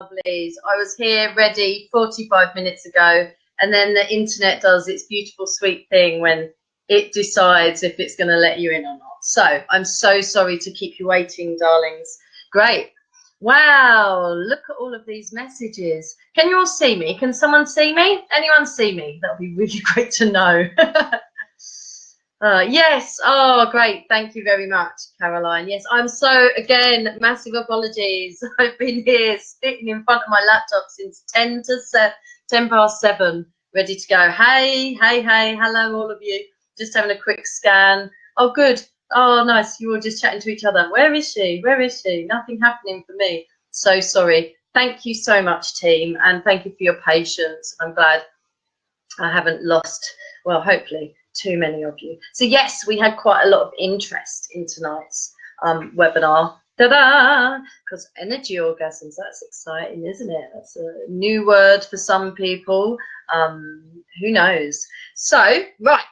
Lovelies. I was here ready 45 minutes ago, and then the internet does its beautiful, sweet thing when it decides if it's going to let you in or not. So I'm so sorry to keep you waiting, darlings. Great. Wow, look at all of these messages. Can you all see me? Can someone see me? Anyone see me? That would be really great to know. Yes. Oh, great. Thank you very much, Caroline. Yes, I'm so, again, massive apologies. I've been here sitting in front of my laptop since 10 past 7, ready to go. Hey, hey, hey. Hello, all of you. Just having a quick scan. Oh, good. Oh, nice. You were just chatting to each other. Where is she? Where is she? Nothing happening for me. So sorry. Thank you so much, team. And thank you for your patience. I'm glad I haven't lost, well, hopefully, too many of you. So yes, we had quite a lot of interest in tonight's webinar. Ta-da! Because energy orgasms, that's exciting, isn't it? That's a new word for some people. Who knows? So, right.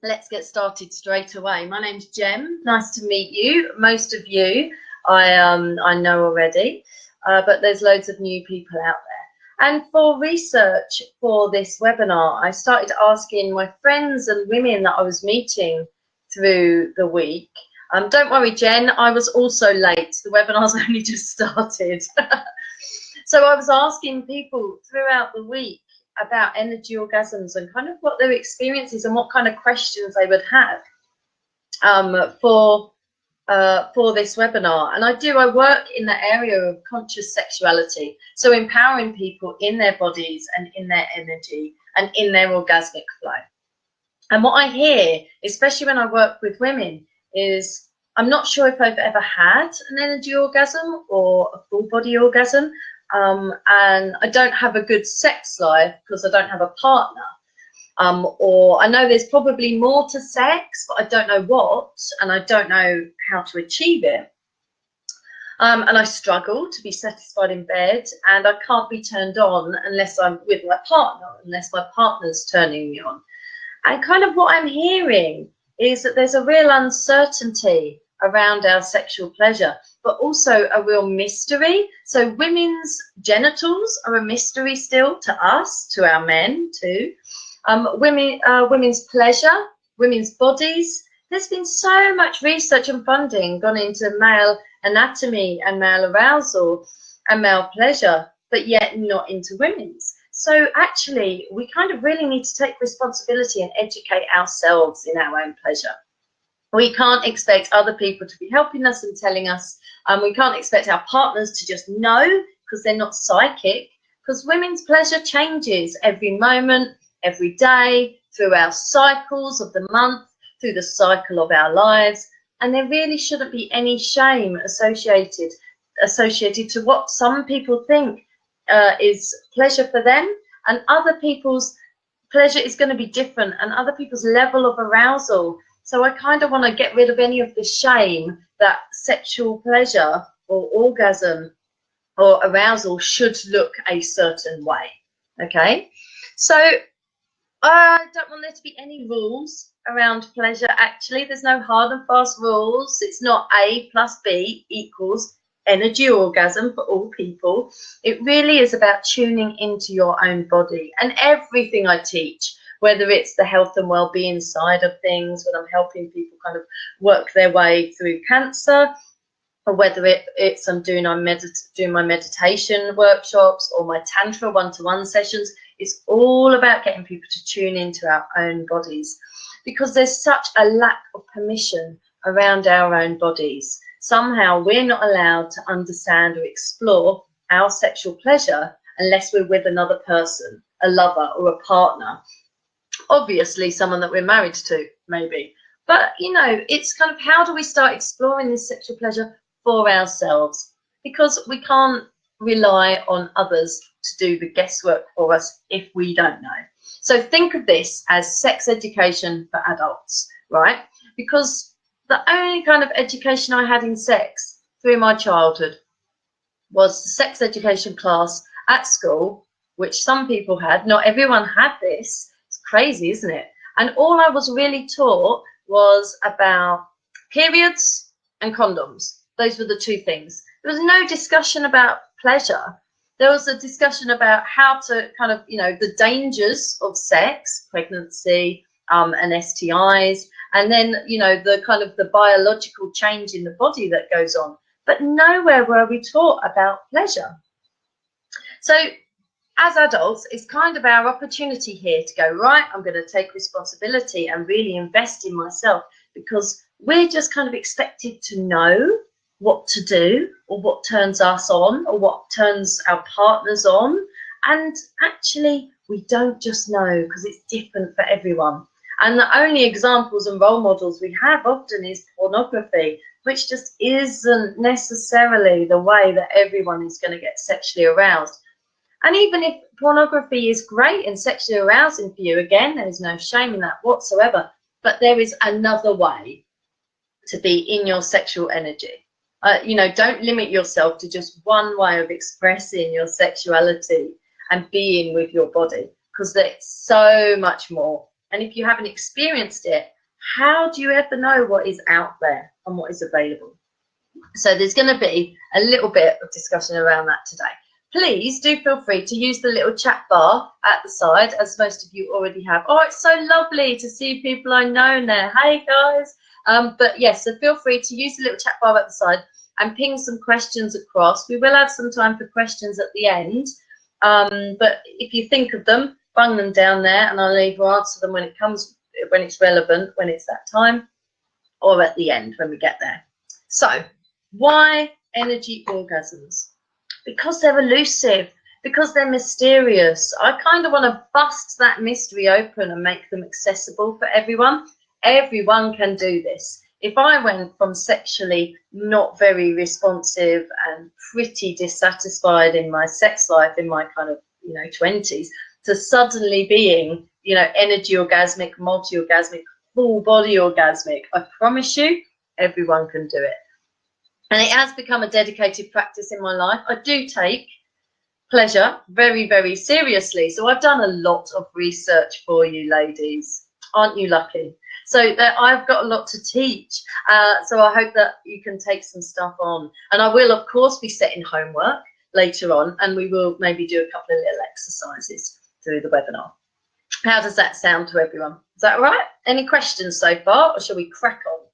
Let's get started straight away. My name's Jem. Nice to meet you. Most of you I know already, but there's loads of new people out there. And for research for this webinar, I started asking my friends and women that I was meeting through the week. Don't worry, Jen, I was also late. The webinar's only just started. So I was asking people throughout the week about energy orgasms and kind of what their experiences and what kind of questions they would have for this webinar. And I work in the area of conscious sexuality, so empowering people in their bodies and in their energy and in their orgasmic flow. And what I hear, especially when I work with women, is I'm not sure if I've ever had an energy orgasm or a full body orgasm, and I don't have a good sex life because I don't have a partner. Or I know there's probably more to sex, but I don't know what, and I don't know how to achieve it. And I struggle to be satisfied in bed, and I can't be turned on unless I'm with my partner, unless my partner's turning me on. And kind of what I'm hearing is that there's a real uncertainty around our sexual pleasure, but also a real mystery. So women's genitals are a mystery still to us, to our men too. Women's pleasure, women's bodies. There's been so much research and funding gone into male anatomy and male arousal and male pleasure, but yet not into women's. So actually, we kind of really need to take responsibility and educate ourselves in our own pleasure. We can't expect other people to be helping us and telling us. We can't expect our partners to just know because they're not psychic, because women's pleasure changes every moment, every day, through our cycles of the month, through the cycle of our lives, and there really shouldn't be any shame associated to what some people think is pleasure for them, and other people's pleasure is going to be different, and other people's level of arousal. So I kind of want to get rid of any of the shame that sexual pleasure or orgasm or arousal should look a certain way. Okay, so I don't want there to be any rules around pleasure. Actually, there's no hard and fast rules. It's not A plus B equals energy orgasm for all people. It really is about tuning into your own body. And everything I teach, whether it's the health and well-being side of things, when I'm helping people kind of work their way through cancer, or whether it's I'm doing my meditation workshops or my Tantra one-to-one sessions, it's all about getting people to tune into our own bodies, because there's such a lack of permission around our own bodies. Somehow we're not allowed to understand or explore our sexual pleasure unless we're with another person, a lover or a partner. Obviously someone that we're married to, maybe. But, you know, it's kind of, how do we start exploring this sexual pleasure for ourselves? Because we can't rely on others to do the guesswork for us if we don't know. So think of this as sex education for adults, right? Because the only kind of education I had in sex through my childhood was the sex education class at school, which some people had. Not everyone had this. It's crazy, isn't it? And all I was really taught was about periods and condoms. Those were the two things. There was no discussion about pleasure, there was a discussion about how to kind of, you know, the dangers of sex, pregnancy, and STIs, and then, you know, the kind of the biological change in the body that goes on. But nowhere were we taught about pleasure. So as adults, it's kind of our opportunity here to go, right, I'm going to take responsibility and really invest in myself, because we're just kind of expected to know what to do, or what turns us on, or what turns our partners on. And actually, we don't just know, because it's different for everyone. And the only examples and role models we have often is pornography, which just isn't necessarily the way that everyone is going to get sexually aroused. And even if pornography is great and sexually arousing for you, again, there is no shame in that whatsoever, but there is another way to be in your sexual energy. You know, don't limit yourself to just one way of expressing your sexuality and being with your body, because there's so much more. And if you haven't experienced it, how do you ever know what is out there and what is available? So there's going to be a little bit of discussion around that today. Please do feel free to use the little chat bar at the side, as most of you already have. Oh, it's so lovely to see people I know there. Hey, guys. But yes, so feel free to use the little chat bar at the side and ping some questions across. We will have some time for questions at the end. But if you think of them, bung them down there, and I'll either answer them when it's relevant, when it's that time, or at the end when we get there. So, why energy orgasms? Because they're elusive, because they're mysterious. I kind of want to bust that mystery open and make them accessible for everyone. Everyone can do this. If I went from sexually not very responsive and pretty dissatisfied in my sex life in my kind of, you know, 20s, to suddenly being, you know, energy orgasmic, multi-orgasmic, full body orgasmic, I promise you, everyone can do it. And it has become a dedicated practice in my life. I do take pleasure very, very seriously. So I've done a lot of research for you ladies. Aren't you lucky? So I've got a lot to teach. So I hope that you can take some stuff on. And I will, of course, be setting homework later on. And we will maybe do a couple of little exercises through the webinar. How does that sound to everyone? Is that all right? Any questions so far, or shall we crack on?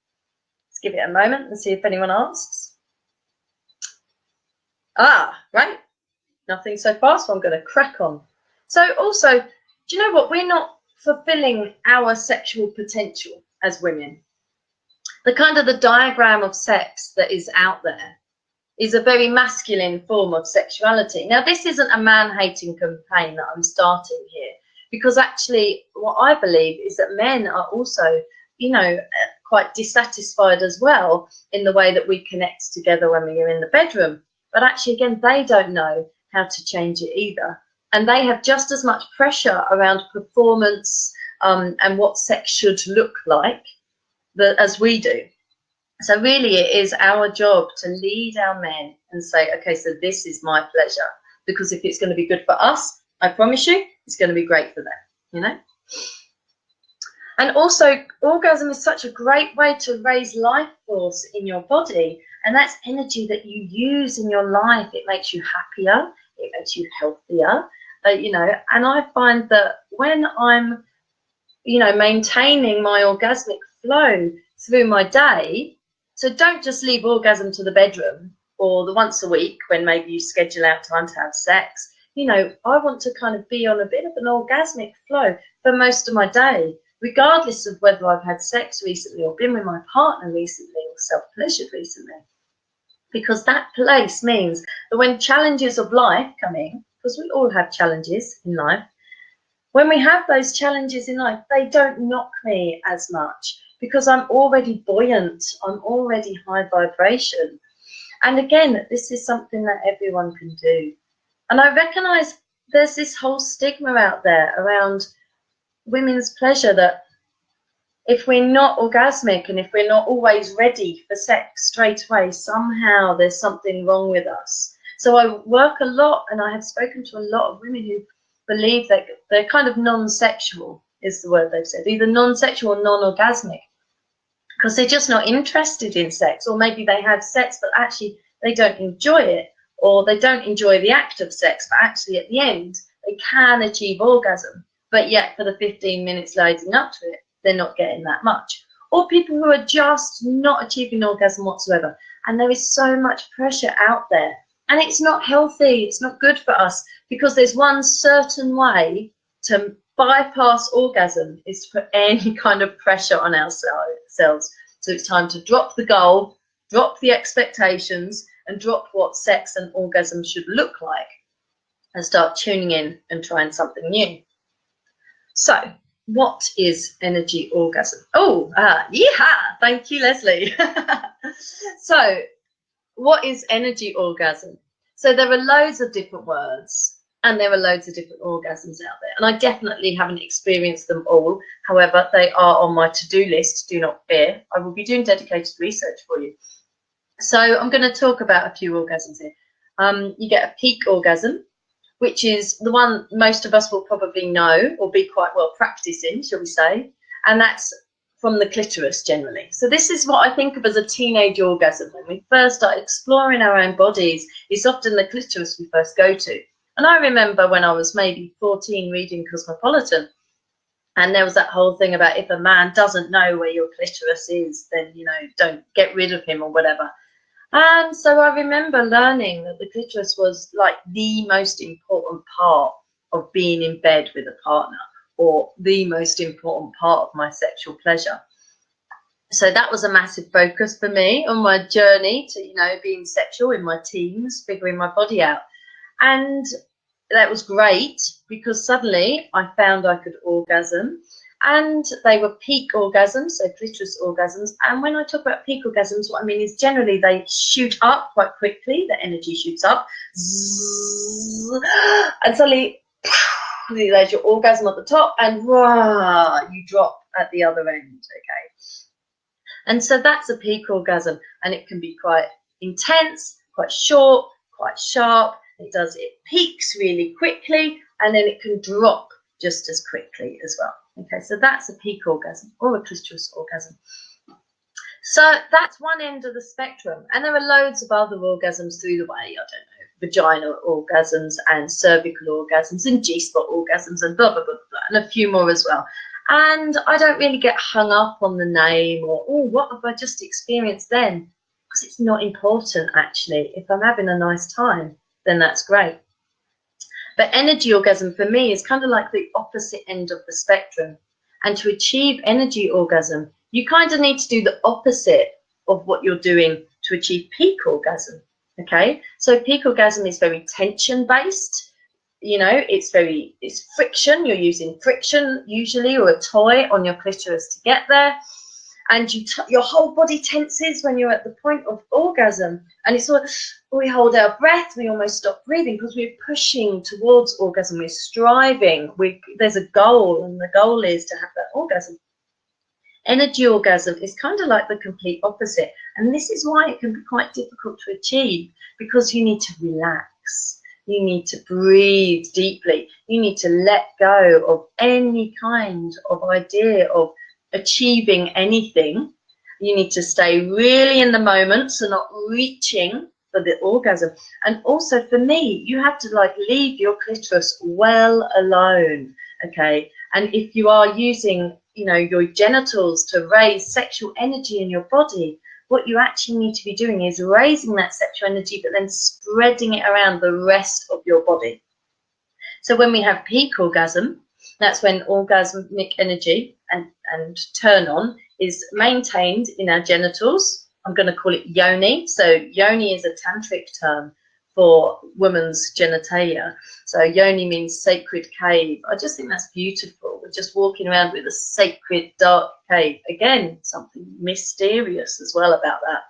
Let's give it a moment and see if anyone asks. Right. Nothing so far, so I'm going to crack on. So also, do you know what? We're not fulfilling our sexual potential as women. The kind of the diagram of sex that is out there is a very masculine form of sexuality. Now, this isn't a man-hating campaign that I'm starting here, because actually what I believe is that men are also, you know, quite dissatisfied as well in the way that we connect together when we are in the bedroom. But actually, again, they don't know how to change it either. And they have just as much pressure around performance and what sex should look like as we do. So really, it is our job to lead our men and say, okay, so this is my pleasure. Because if it's going to be good for us, I promise you, it's going to be great for them, you know? And also, orgasm is such a great way to raise life force in your body. And that's energy that you use in your life. It makes you happier. It makes you healthier, you know. And I find that when I'm, you know, maintaining my orgasmic flow through my day, so don't just leave orgasm to the bedroom or the once a week when maybe you schedule out time to have sex. You know, I want to kind of be on a bit of an orgasmic flow for most of my day, regardless of whether I've had sex recently or been with my partner recently or self-pleasured recently. Because that place means that when challenges of life come in, because we all have challenges in life, when we have those challenges in life, they don't knock me as much because I'm already buoyant, I'm already high vibration. And again, this is something that everyone can do. And I recognize there's this whole stigma out there around women's pleasure, that if we're not orgasmic and if we're not always ready for sex straight away, somehow there's something wrong with us. So I work a lot, and I have spoken to a lot of women who believe that they're kind of non-sexual, is the word they've said, either non-sexual or non-orgasmic, because they're just not interested in sex, or maybe they have sex but actually they don't enjoy it, or they don't enjoy the act of sex, but actually at the end they can achieve orgasm, but yet for the 15 minutes leading up to it, they're not getting that much. Or people who are just not achieving orgasm whatsoever. And there is so much pressure out there. And it's not healthy, it's not good for us, because there's one certain way to bypass orgasm is to put any kind of pressure on ourselves. So it's time to drop the goal, drop the expectations, and drop what sex and orgasm should look like, and start tuning in and trying something new. So, what is energy orgasm? Oh, yeah, thank you, Leslie. So, what is energy orgasm? So there are loads of different words, and there are loads of different orgasms out there, and I definitely haven't experienced them all. However, they are on my to-do list. Do not fear, I will be doing dedicated research for you. So I'm going to talk about a few orgasms here. You get a peak orgasm, which is the one most of us will probably know or be quite well practiced in, shall we say, and that's from the clitoris generally. So this is what I think of as a teenage orgasm. When we first start exploring our own bodies, it's often the clitoris we first go to. And I remember when I was maybe 14 reading Cosmopolitan, and there was that whole thing about if a man doesn't know where your clitoris is, then, you know, don't get rid of him or whatever. And so I remember learning that the clitoris was like the most important part of being in bed with a partner, or the most important part of my sexual pleasure. So that was a massive focus for me on my journey to, you know, being sexual in my teens, figuring my body out. And that was great because suddenly I found I could orgasm. And they were peak orgasms, so clitoris orgasms. And when I talk about peak orgasms, what I mean is generally they shoot up quite quickly. The energy shoots up. And suddenly, there's your orgasm at the top, and rah, you drop at the other end, okay? And so that's a peak orgasm. And it can be quite intense, quite short, quite sharp. It peaks really quickly, and then it can drop just as quickly as well. Okay, so that's a peak orgasm or a clitoris orgasm. So that's one end of the spectrum, and there are loads of other orgasms through the way. I don't know, vaginal orgasms and cervical orgasms and G-spot orgasms and blah, blah, blah, blah, and a few more as well. And I don't really get hung up on the name or, oh, what have I just experienced then? Because it's not important, actually. If I'm having a nice time, then that's great. But energy orgasm for me is kind of like the opposite end of the spectrum. And to achieve energy orgasm, you kind of need to do the opposite of what you're doing to achieve peak orgasm. Okay, so peak orgasm is very tension based. You know, it's friction. You're using friction usually, or a toy on your clitoris to get there. And your whole body tenses when you're at the point of orgasm. And it's sort of, we hold our breath, we almost stop breathing because we're pushing towards orgasm, we're striving, there's a goal, and the goal is to have that orgasm. Energy orgasm is kind of like the complete opposite. And this is why it can be quite difficult to achieve, because you need to relax. You need to breathe deeply. You need to let go of any kind of idea of achieving anything. You need to stay really in the moment, so not reaching for the orgasm. And also for me, you have to like leave your clitoris well alone, okay? And if you are using, you know, your genitals to raise sexual energy in your body, what you actually need to be doing is raising that sexual energy, but then spreading it around the rest of your body. So when we have peak orgasm, that's when orgasmic energy and turn on is maintained in our genitals. I'm going to call it yoni. So yoni is a tantric term for women's genitalia. So yoni means sacred cave. I just think that's beautiful. We're just walking around with a sacred dark cave. Again, something mysterious as well about that.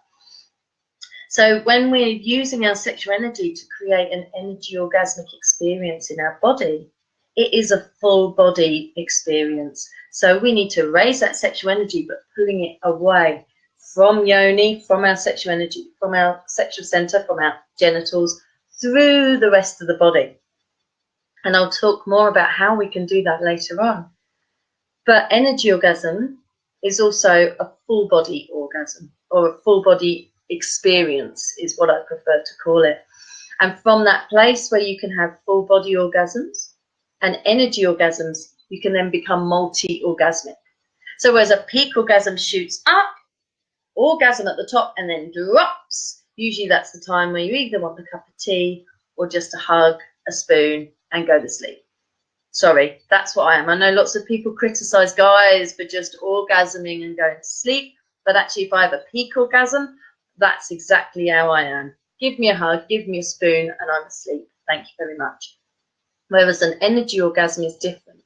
So when we're using our sexual energy to create an energy orgasmic experience in our body, it is a full body experience. So we need to raise that sexual energy, but pulling it away from yoni, from our sexual energy, from our sexual center, from our genitals, through the rest of the body. And I'll talk more about how we can do that later on. But energy orgasm is also a full body orgasm, or a full body experience is what I prefer to call it. And from that place where you can have full body orgasms and energy orgasms, you can then become multi-orgasmic. So as a peak orgasm shoots up, orgasm at the top, and then drops, usually that's the time where you either want a cup of tea or just a hug, a spoon, and go to sleep. Sorry, that's what I am. I know lots of people criticize guys for just orgasming and going to sleep, but actually if I have a peak orgasm, that's exactly how I am. Give me a hug, give me a spoon, and I'm asleep. Thank you very much. Whereas an energy orgasm is different.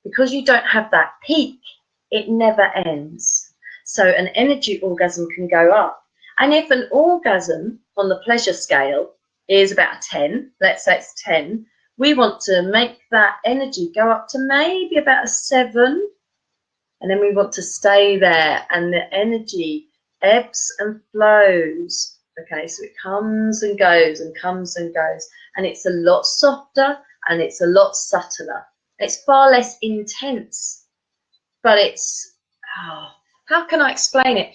Because you don't have that peak, it never ends. So an energy orgasm can go up. And if an orgasm on the pleasure scale is about 10, let's say it's 10, we want to make that energy go up to maybe about a 7. And then we want to stay there, and the energy ebbs and flows. Okay, so it comes and goes and comes and goes. And it's a lot softer and it's a lot subtler. It's far less intense, but it's, how can I explain it?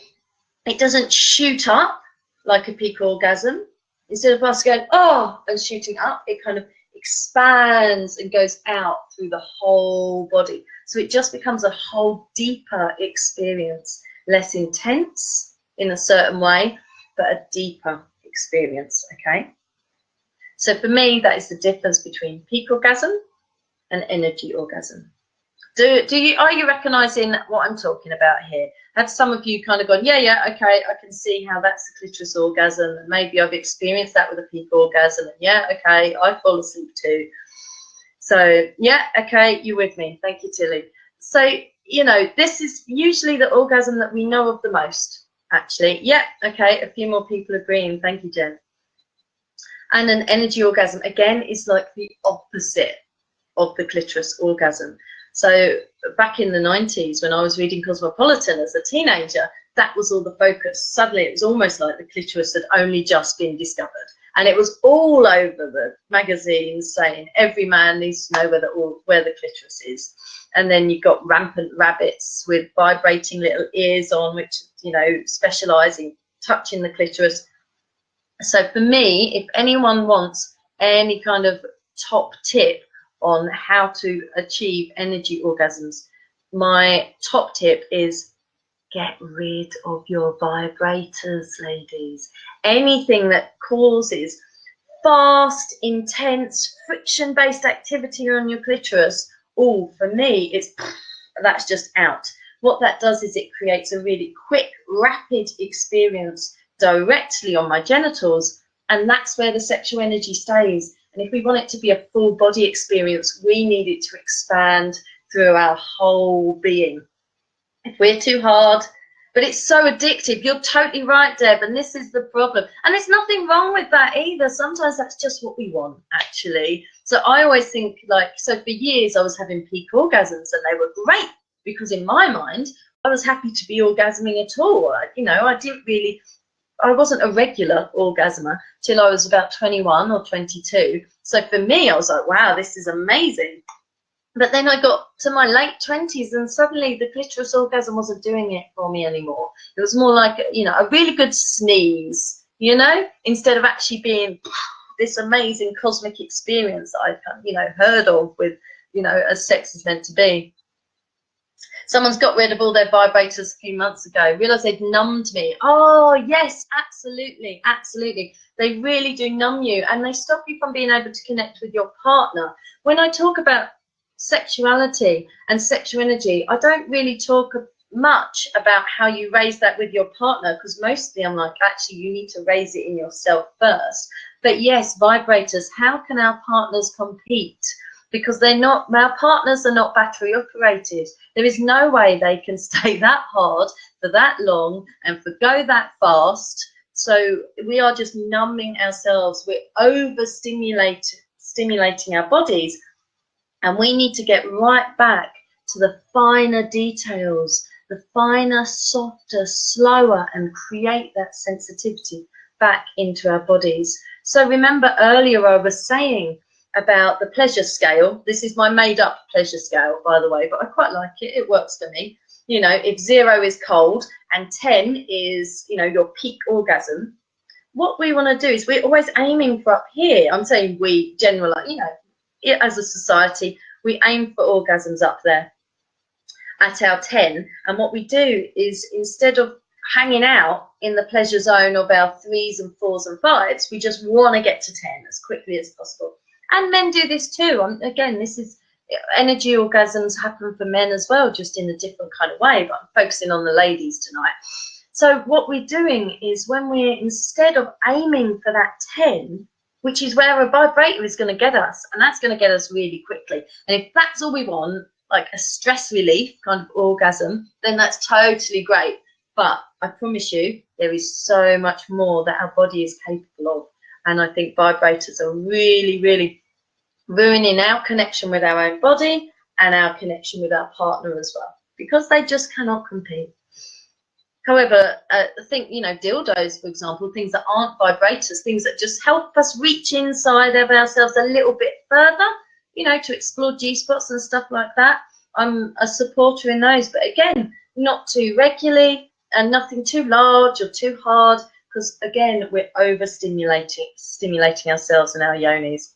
It doesn't shoot up like a peak orgasm. Instead of us going, oh, and shooting up, it kind of expands and goes out through the whole body. So it just becomes a whole deeper experience, less intense in a certain way, but a deeper experience, okay? So for me, that is the difference between peak orgasm and energy orgasm. Are you recognizing what I'm talking about here? Have some of you kind of gone, yeah, okay, I can see how that's a clitoris orgasm, and maybe I've experienced that with a peak orgasm, and yeah, okay, I fall asleep too. So yeah, okay, you're with me. Thank you, Tilly. So, you know, this is usually the orgasm that we know of the most, actually. Yeah, okay, a few more people agreeing. Thank you, Jen. And an energy orgasm, again, is like the opposite of the clitoris orgasm. So back in the 90s, when I was reading Cosmopolitan as a teenager, that was all the focus. Suddenly it was almost like the clitoris had only just been discovered. And it was all over the magazines saying every man needs to know where the clitoris is. And then you've got rampant rabbits with vibrating little ears on, which, you know, specialize in touching the clitoris. So for me, if anyone wants any kind of top tip on how to achieve energy orgasms, my top tip is get rid of your vibrators, ladies. Anything that causes fast, intense, friction-based activity on your clitoris, for me, that's just out. What that does is it creates a really quick, rapid experience directly on my genitals, and that's where the sexual energy stays. And if we want it to be a full body experience, we need it to expand through our whole being. If we're too hard, but it's so addictive. You're totally right, Deb, and this is the problem. And there's nothing wrong with that either. Sometimes that's just what we want, actually. So I always think, like, so for years I was having peak orgasms, and they were great because in my mind I was happy to be orgasming at all. You know, I wasn't a regular orgasmer till I was about 21 or 22. So for me, I was like, wow, this is amazing. But then I got to my late 20s and suddenly the clitoris orgasm wasn't doing it for me anymore. It was more like, you know, a really good sneeze, you know, instead of actually being this amazing cosmic experience that I've, you know, heard of with, you know, as sex is meant to be. Someone's got rid of all their vibrators a few months ago, realised they'd numbed me. Oh, yes, absolutely, absolutely. They really do numb you, and they stop you from being able to connect with your partner. When I talk about sexuality and sexual energy, I don't really talk much about how you raise that with your partner, because mostly I'm like, actually, you need to raise it in yourself first. But yes, vibrators, how can our partners compete? Because our partners are not battery operated. There is no way they can stay that hard for that long and go that fast. So we are just numbing ourselves. We're overstimulating our bodies. And we need to get right back to the finer details, the finer, softer, slower, and create that sensitivity back into our bodies. So remember earlier I was saying about the pleasure scale. This is my made up pleasure scale, by the way, but I quite like it. It works for me. You know, if 0 is cold and 10 is, you know, your peak orgasm, what we want to do is we're always aiming for up here. I'm saying we, general, you know, as a society, we aim for orgasms up there at our 10. And what we do is, instead of hanging out in the pleasure zone of our 3s and 4s and 5s, we just want to get to 10 as quickly as possible. And men do this too. Again, this is energy orgasms happen for men as well, just in a different kind of way, but I'm focusing on the ladies tonight. So what we're doing is, when we're, instead of aiming for that 10, which is where a vibrator is going to get us, and that's going to get us really quickly. And if that's all we want, like a stress relief kind of orgasm, then that's totally great. But I promise you, there is so much more that our body is capable of. And I think vibrators are really, really ruining our connection with our own body and our connection with our partner as well, because they just cannot compete. However, I think, you know, dildos, for example, things that aren't vibrators, things that just help us reach inside of ourselves a little bit further, you know, to explore G-spots and stuff like that. I'm a supporter in those, but again, not too regularly and nothing too large or too hard, because again, we're stimulating ourselves and our yonis.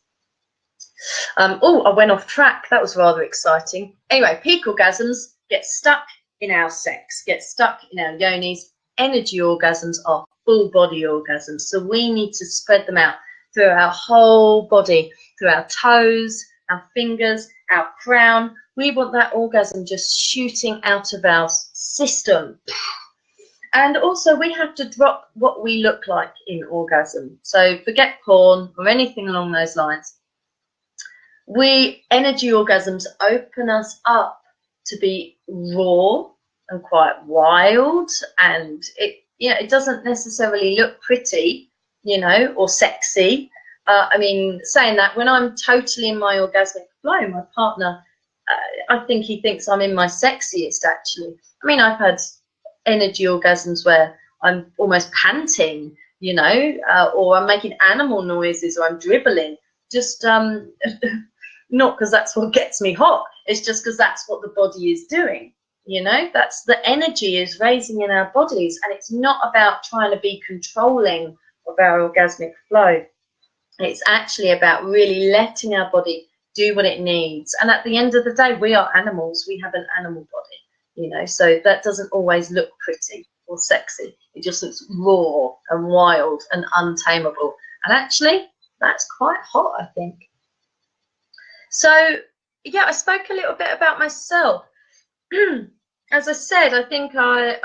Oh, I went off track. That was rather exciting. Anyway, peak orgasms get stuck in our sex, get stuck in our yonis. Energy orgasms are full body orgasms, so we need to spread them out through our whole body, through our toes, our fingers, our crown. We want that orgasm just shooting out of our system. And also, we have to drop what we look like in orgasm. So forget porn or anything along those lines. Energy orgasms open us up to be raw and quite wild, and it doesn't necessarily look pretty, you know, or sexy. I mean, saying that, when I'm totally in my orgasmic flow, my partner, I think he thinks I'm in my sexiest, actually. I mean, I've had energy orgasms where I'm almost panting, you know, or I'm making animal noises, or I'm dribbling, just not because that's what gets me hot. It's just because that's what the body is doing. You know, that's the energy is raising in our bodies, and it's not about trying to be controlling of our orgasmic flow. It's actually about really letting our body do what it needs. And at the end of the day, we are animals. We have an animal body, you know, so that doesn't always look pretty or sexy. It just looks raw and wild and untamable. And actually, that's quite hot, I think. So, yeah, I spoke a little bit about myself. As I said, I think I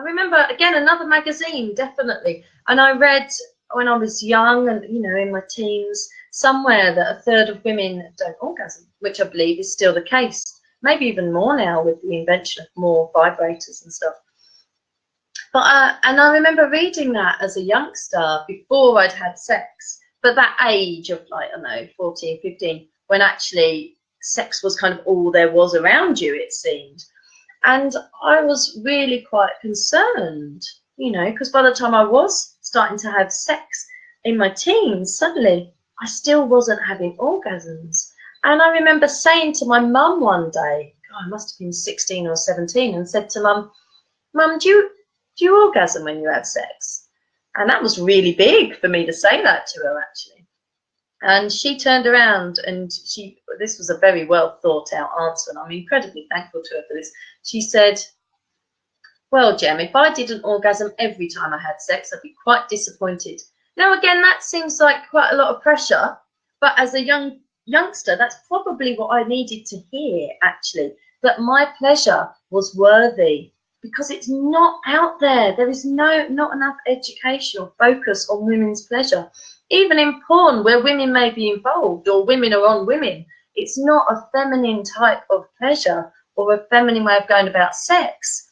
remember, again, another magazine, definitely. And I read when I was young and, you know, in my teens, somewhere that 1/3 of women don't orgasm, which I believe is still the case. Maybe even more now with the invention of more vibrators and stuff. But and I remember reading that as a youngster before I'd had sex. But that age of, like, I don't know, 14, 15, when actually sex was kind of all there was around you, it seemed. And I was really quite concerned, you know, because by the time I was starting to have sex in my teens, suddenly I still wasn't having orgasms. And I remember saying to my mum one day, God, I must have been 16 or 17, and said to Mum, do you orgasm when you have sex? And that was really big for me to say that to her, actually. And she turned around, and this was a very well thought out answer, and I'm incredibly thankful to her for this. She said, well, Jem, if I did an orgasm every time I had sex, I'd be quite disappointed. Now, again, that seems like quite a lot of pressure, but as a youngster, that's probably what I needed to hear, actually, that my pleasure was worthy, because it's not out there. There is not enough education or focus on women's pleasure. Even in porn, where women may be involved, or women are on women, it's not a feminine type of pleasure or a feminine way of going about sex.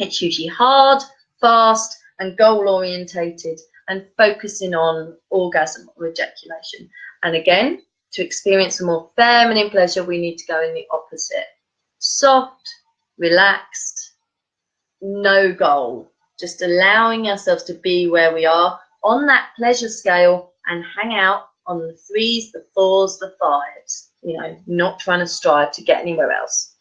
It's usually hard, fast, and goal-orientated, and focusing on orgasm or ejaculation. And again, to experience a more feminine pleasure, we need to go in the opposite. Soft, relaxed, no goal. Just allowing ourselves to be where we are on that pleasure scale and hang out on the 3s, the 4s, the 5s, you know, not trying to strive to get anywhere else.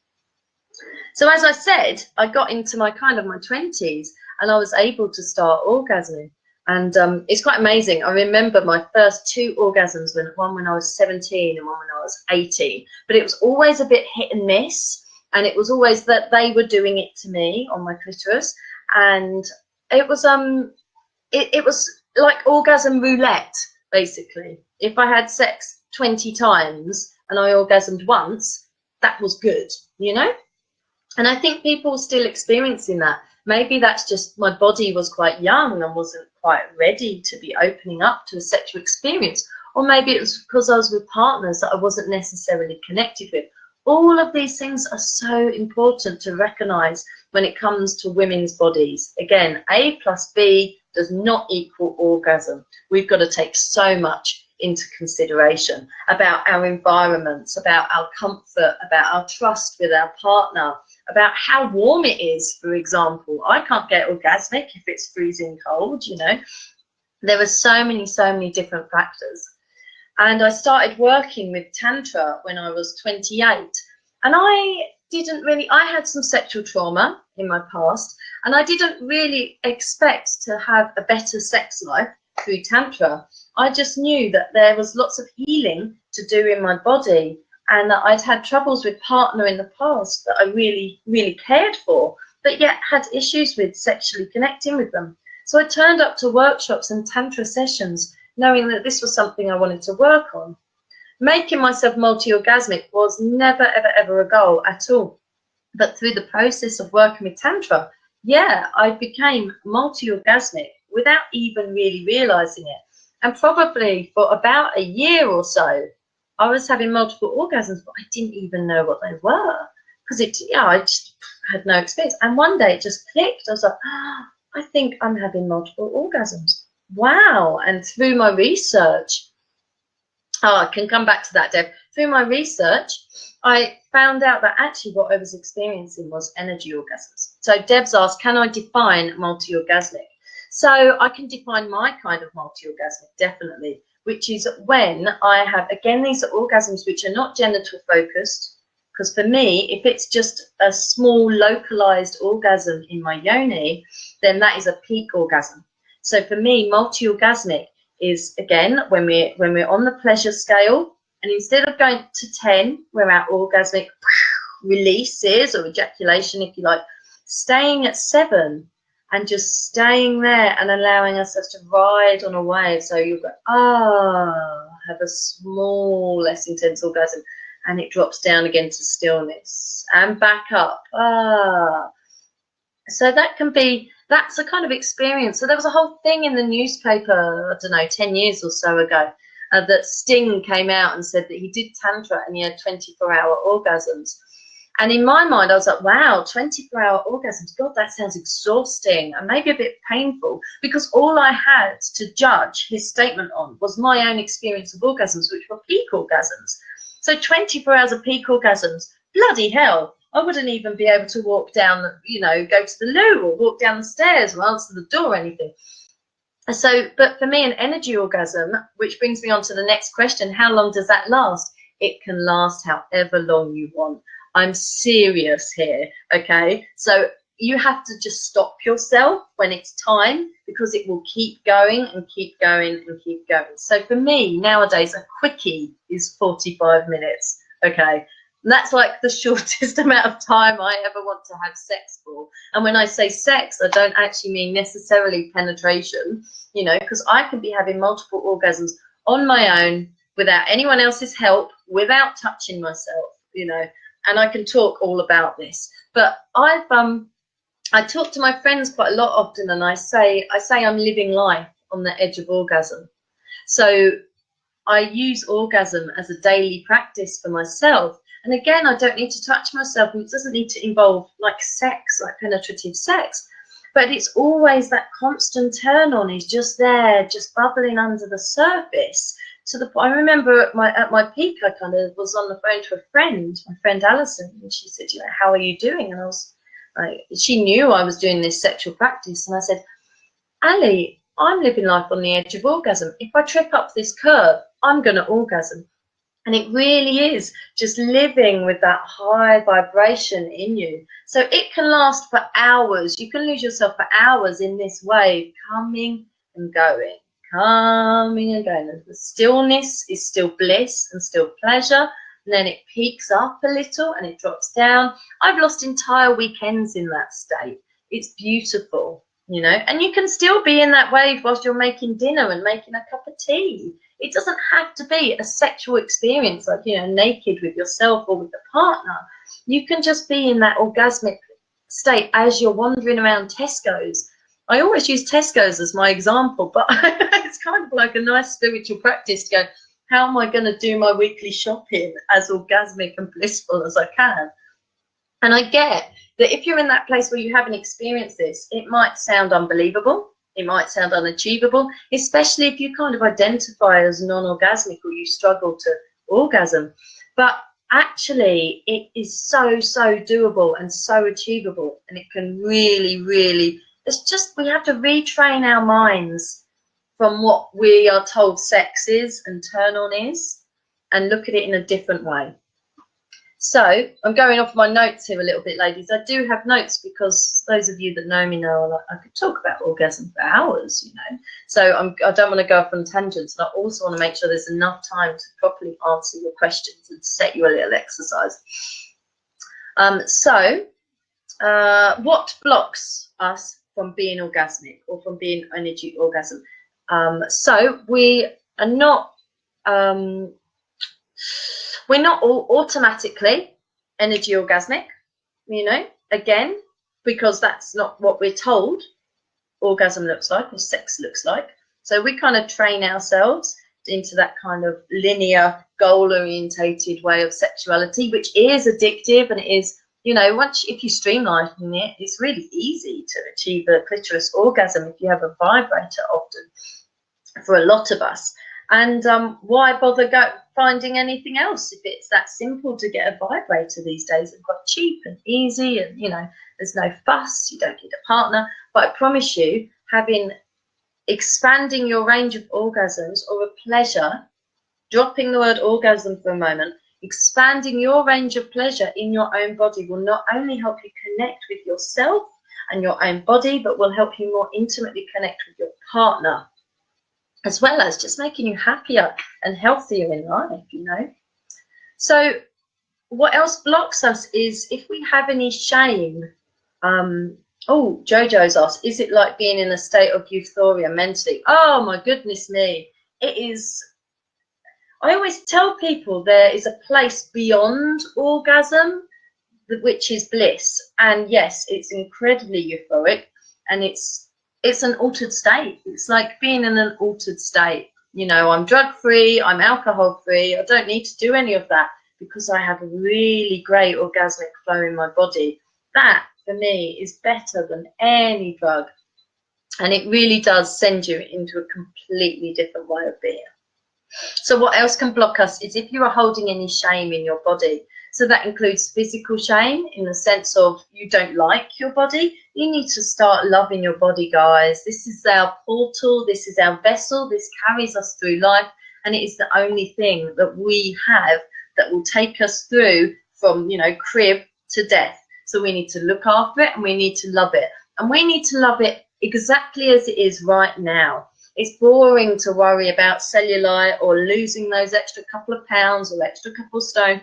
So as I said, I got into my 20s and I was able to start orgasming. And it's quite amazing. I remember my first 2 orgasms, one when I was 17 and one when I was 18. But it was always a bit hit and miss. And it was always that they were doing it to me on my clitoris. And it was it was like orgasm roulette, basically. If I had sex 20 times and I orgasmed once, that was good, you know? And I think people are still experiencing that. Maybe that's just my body was quite young and wasn't quite ready to be opening up to a sexual experience. Or maybe it was because I was with partners that I wasn't necessarily connected with. All of these things are so important to recognize when it comes to women's bodies. Again, A plus B does not equal orgasm. We've got to take so much into consideration about our environments, about our comfort, about our trust with our partner, about how warm it is, for example. I can't get orgasmic if it's freezing cold, you know. There are so many different factors. And I started working with Tantra when I was 28. And I had some sexual trauma in my past, and I didn't really expect to have a better sex life through Tantra. I just knew that there was lots of healing to do in my body, and that I'd had troubles with partner in the past that I really cared for, but yet had issues with sexually connecting with them. So I turned up to workshops and Tantra sessions knowing that this was something I wanted to work on. Making myself multi-orgasmic was never, ever a goal at all. But through the process of working with Tantra, yeah, I became multi-orgasmic without even really realizing it. And probably for about a year or so, I was having multiple orgasms, but I didn't even know what they were. Because I just had no experience. And one day it just clicked. I was like, I think I'm having multiple orgasms. Wow. And through my research, I can come back to that, Deb. Through my research, I found out that actually what I was experiencing was energy orgasms. So Deb's asked, can I define multi-orgasmic? So I can define my kind of multi-orgasmic, definitely, which is when I have, again, these are orgasms which are not genital focused, because for me, if it's just a small localized orgasm in my yoni, then that is a peak orgasm. So for me, multi-orgasmic is, again, when we're on the pleasure scale, and instead of going to 10, where our orgasmic release is, or ejaculation, if you like, staying at 7 and just staying there and allowing ourselves to ride on a wave. So you'll go, have a small, less intense orgasm, and it drops down again to stillness and back up. So that's a kind of experience. So there was a whole thing in the newspaper, I don't know, 10 years or so ago, that Sting came out and said that he did Tantra and he had 24-hour orgasms. And in my mind, I was like, wow, 24-hour orgasms. God, that sounds exhausting and maybe a bit painful, because all I had to judge his statement on was my own experience of orgasms, which were peak orgasms. So 24 hours of peak orgasms, bloody hell. I wouldn't even be able to walk down, go to the loo or walk down the stairs or answer the door or anything. So, but for me, an energy orgasm, which brings me on to the next question, how long does that last? It can last however long you want. I'm serious here, okay? So you have to just stop yourself when it's time, because it will keep going and keep going and keep going. So for me, nowadays, a quickie is 45 minutes, okay? And that's like the shortest amount of time I ever want to have sex for. And when I say sex, I don't actually mean necessarily penetration, because I can be having multiple orgasms on my own without anyone else's help, without touching myself, and I can talk all about this. But I talk to my friends quite a lot often, and I say I'm living life on the edge of orgasm. So I use orgasm as a daily practice for myself. And again, I don't need to touch myself, and it doesn't need to involve like sex, like penetrative sex. But it's always that constant turn on is just there, just bubbling under the surface. I remember at my peak, I kind of was on the phone to a friend, my friend Alison, and she said, how are you doing? And I was like, she knew I was doing this sexual practice, and I said, Ali, I'm living life on the edge of orgasm. If I trip up this curve, I'm going to orgasm. And it really is just living with that high vibration in you. So it can last for hours. You can lose yourself for hours in this wave, coming and going, coming and going. And the stillness is still bliss and still pleasure. And then it peaks up a little and it drops down. I've lost entire weekends in that state. It's beautiful, you know, and you can still be in that wave whilst you're making dinner and making a cup of tea. It doesn't have to be a sexual experience, like, you know, naked with yourself or with a partner. You can just be in that orgasmic state as you're wandering around Tesco's. I always use Tesco's as my example, but it's kind of like a nice spiritual practice to go, how am I going to do my weekly shopping as orgasmic and blissful as I can? And I get that if you're in that place where you haven't experienced this, it might sound unbelievable. It might sound unachievable, especially if you kind of identify as non-orgasmic or you struggle to orgasm. But actually, it is so, so doable and so achievable. And it can really, really, it's just, we have to retrain our minds from what we are told sex is and turn on is, and look at it in a different way. So I'm going off my notes here a little bit, ladies. I do have notes because those of you that know me know I could talk about orgasm for hours, you know. So I don't want to go off on tangents, and I also want to make sure there's enough time to properly answer your questions and set you a little exercise. What blocks us from being orgasmic or from being energy orgasm? So we're not all automatically energy orgasmic, you know, again, because that's not what we're told orgasm looks like or sex looks like. So we kind of train ourselves into that kind of linear, goal-orientated way of sexuality, which is addictive, and it is, you know, if you streamline it, it's really easy to achieve a clitoris orgasm if you have a vibrator often, for a lot of us. And why bother finding anything else if it's that simple to get a vibrator these days? It's quite cheap and easy, and, you know, there's no fuss, you don't need a partner. But I promise you, expanding your range of orgasms or a pleasure, dropping the word orgasm for a moment, expanding your range of pleasure in your own body will not only help you connect with yourself and your own body, but will help you more intimately connect with your partner, as well as just making you happier and healthier in life, you know. So what else blocks us is if we have any shame. Oh, Jojo's asked, is it like being in a state of euphoria mentally? Oh, my goodness me. It is. I always tell people there is a place beyond orgasm, which is bliss. And yes, it's incredibly euphoric, and it's an altered state. It's like being in an altered state. You know, I'm drug-free, I'm alcohol-free, I don't need to do any of that because I have a really great orgasmic flow in my body. That, for me, is better than any drug. And it really does send you into a completely different way of being. So what else can block us is if you are holding any shame in your body. So that includes physical shame in the sense of you don't like your body. You need to start loving your body, guys. This is our portal. This is our vessel. This carries us through life. And it is the only thing that we have that will take us through from, you know, crib to death. So we need to look after it and we need to love it. And we need to love it exactly as it is right now. It's boring to worry about cellulite or losing those extra couple of pounds or extra couple of stone,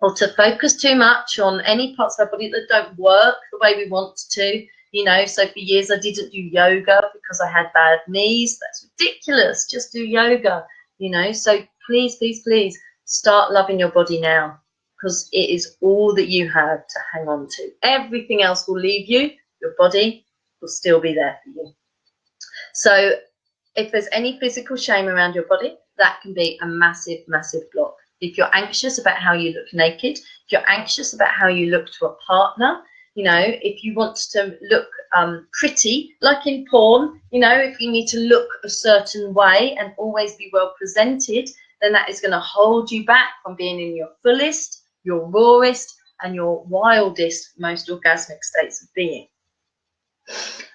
or to focus too much on any parts of our body that don't work the way we want to, you know. So for years I didn't do yoga because I had bad knees. That's ridiculous. Just do yoga, you know. So please, please, please start loving your body now, because it is all that you have to hang on to. Everything else will leave you. Your body will still be there for you. So if there's any physical shame around your body, that can be a massive, massive block. If you're anxious about how you look naked, if you're anxious about how you look to a partner, you know, if you want to look pretty, like in porn, you know, if you need to look a certain way and always be well presented, then that is going to hold you back from being in your fullest, your rawest, and your wildest, most orgasmic states of being.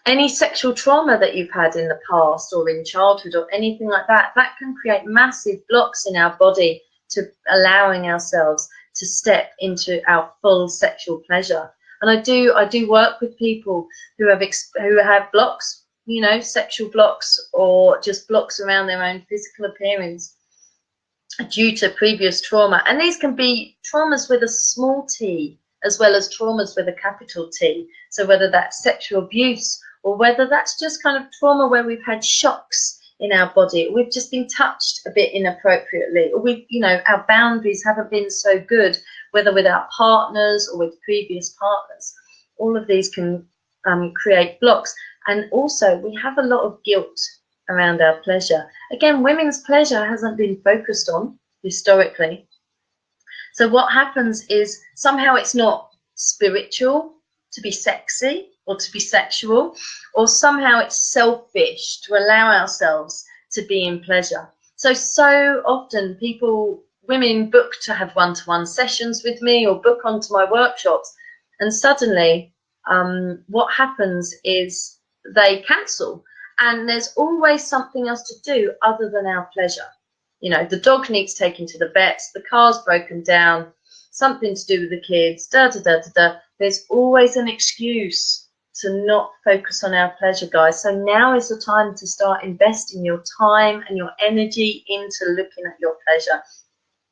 Any sexual trauma that you've had in the past or in childhood or anything like that, that can create massive blocks in our body to allowing ourselves to step into our full sexual pleasure. And I do work with people who have blocks you know, sexual blocks or just blocks around their own physical appearance due to previous trauma. And these can be traumas with a small t as well as traumas with a capital T. So whether that's sexual abuse or whether that's just kind of trauma where we've had shocks in our body, we've just been touched a bit inappropriately, or we've, you know, our boundaries haven't been so good, whether with our partners or with previous partners. All of these can create blocks. And also we have a lot of guilt around our pleasure. Again, women's pleasure hasn't been focused on historically. So what happens is somehow it's not spiritual to be sexy or to be sexual, or somehow it's selfish to allow ourselves to be in pleasure. So often women book to have one-to-one sessions with me or book onto my workshops, and suddenly what happens is they cancel, and there's always something else to do other than our pleasure. You know, the dog needs taken to the vet, the car's broken down, something to do with the kids, There's always an excuse to not focus on our pleasure, guys. So now is the time to start investing your time and your energy into looking at your pleasure.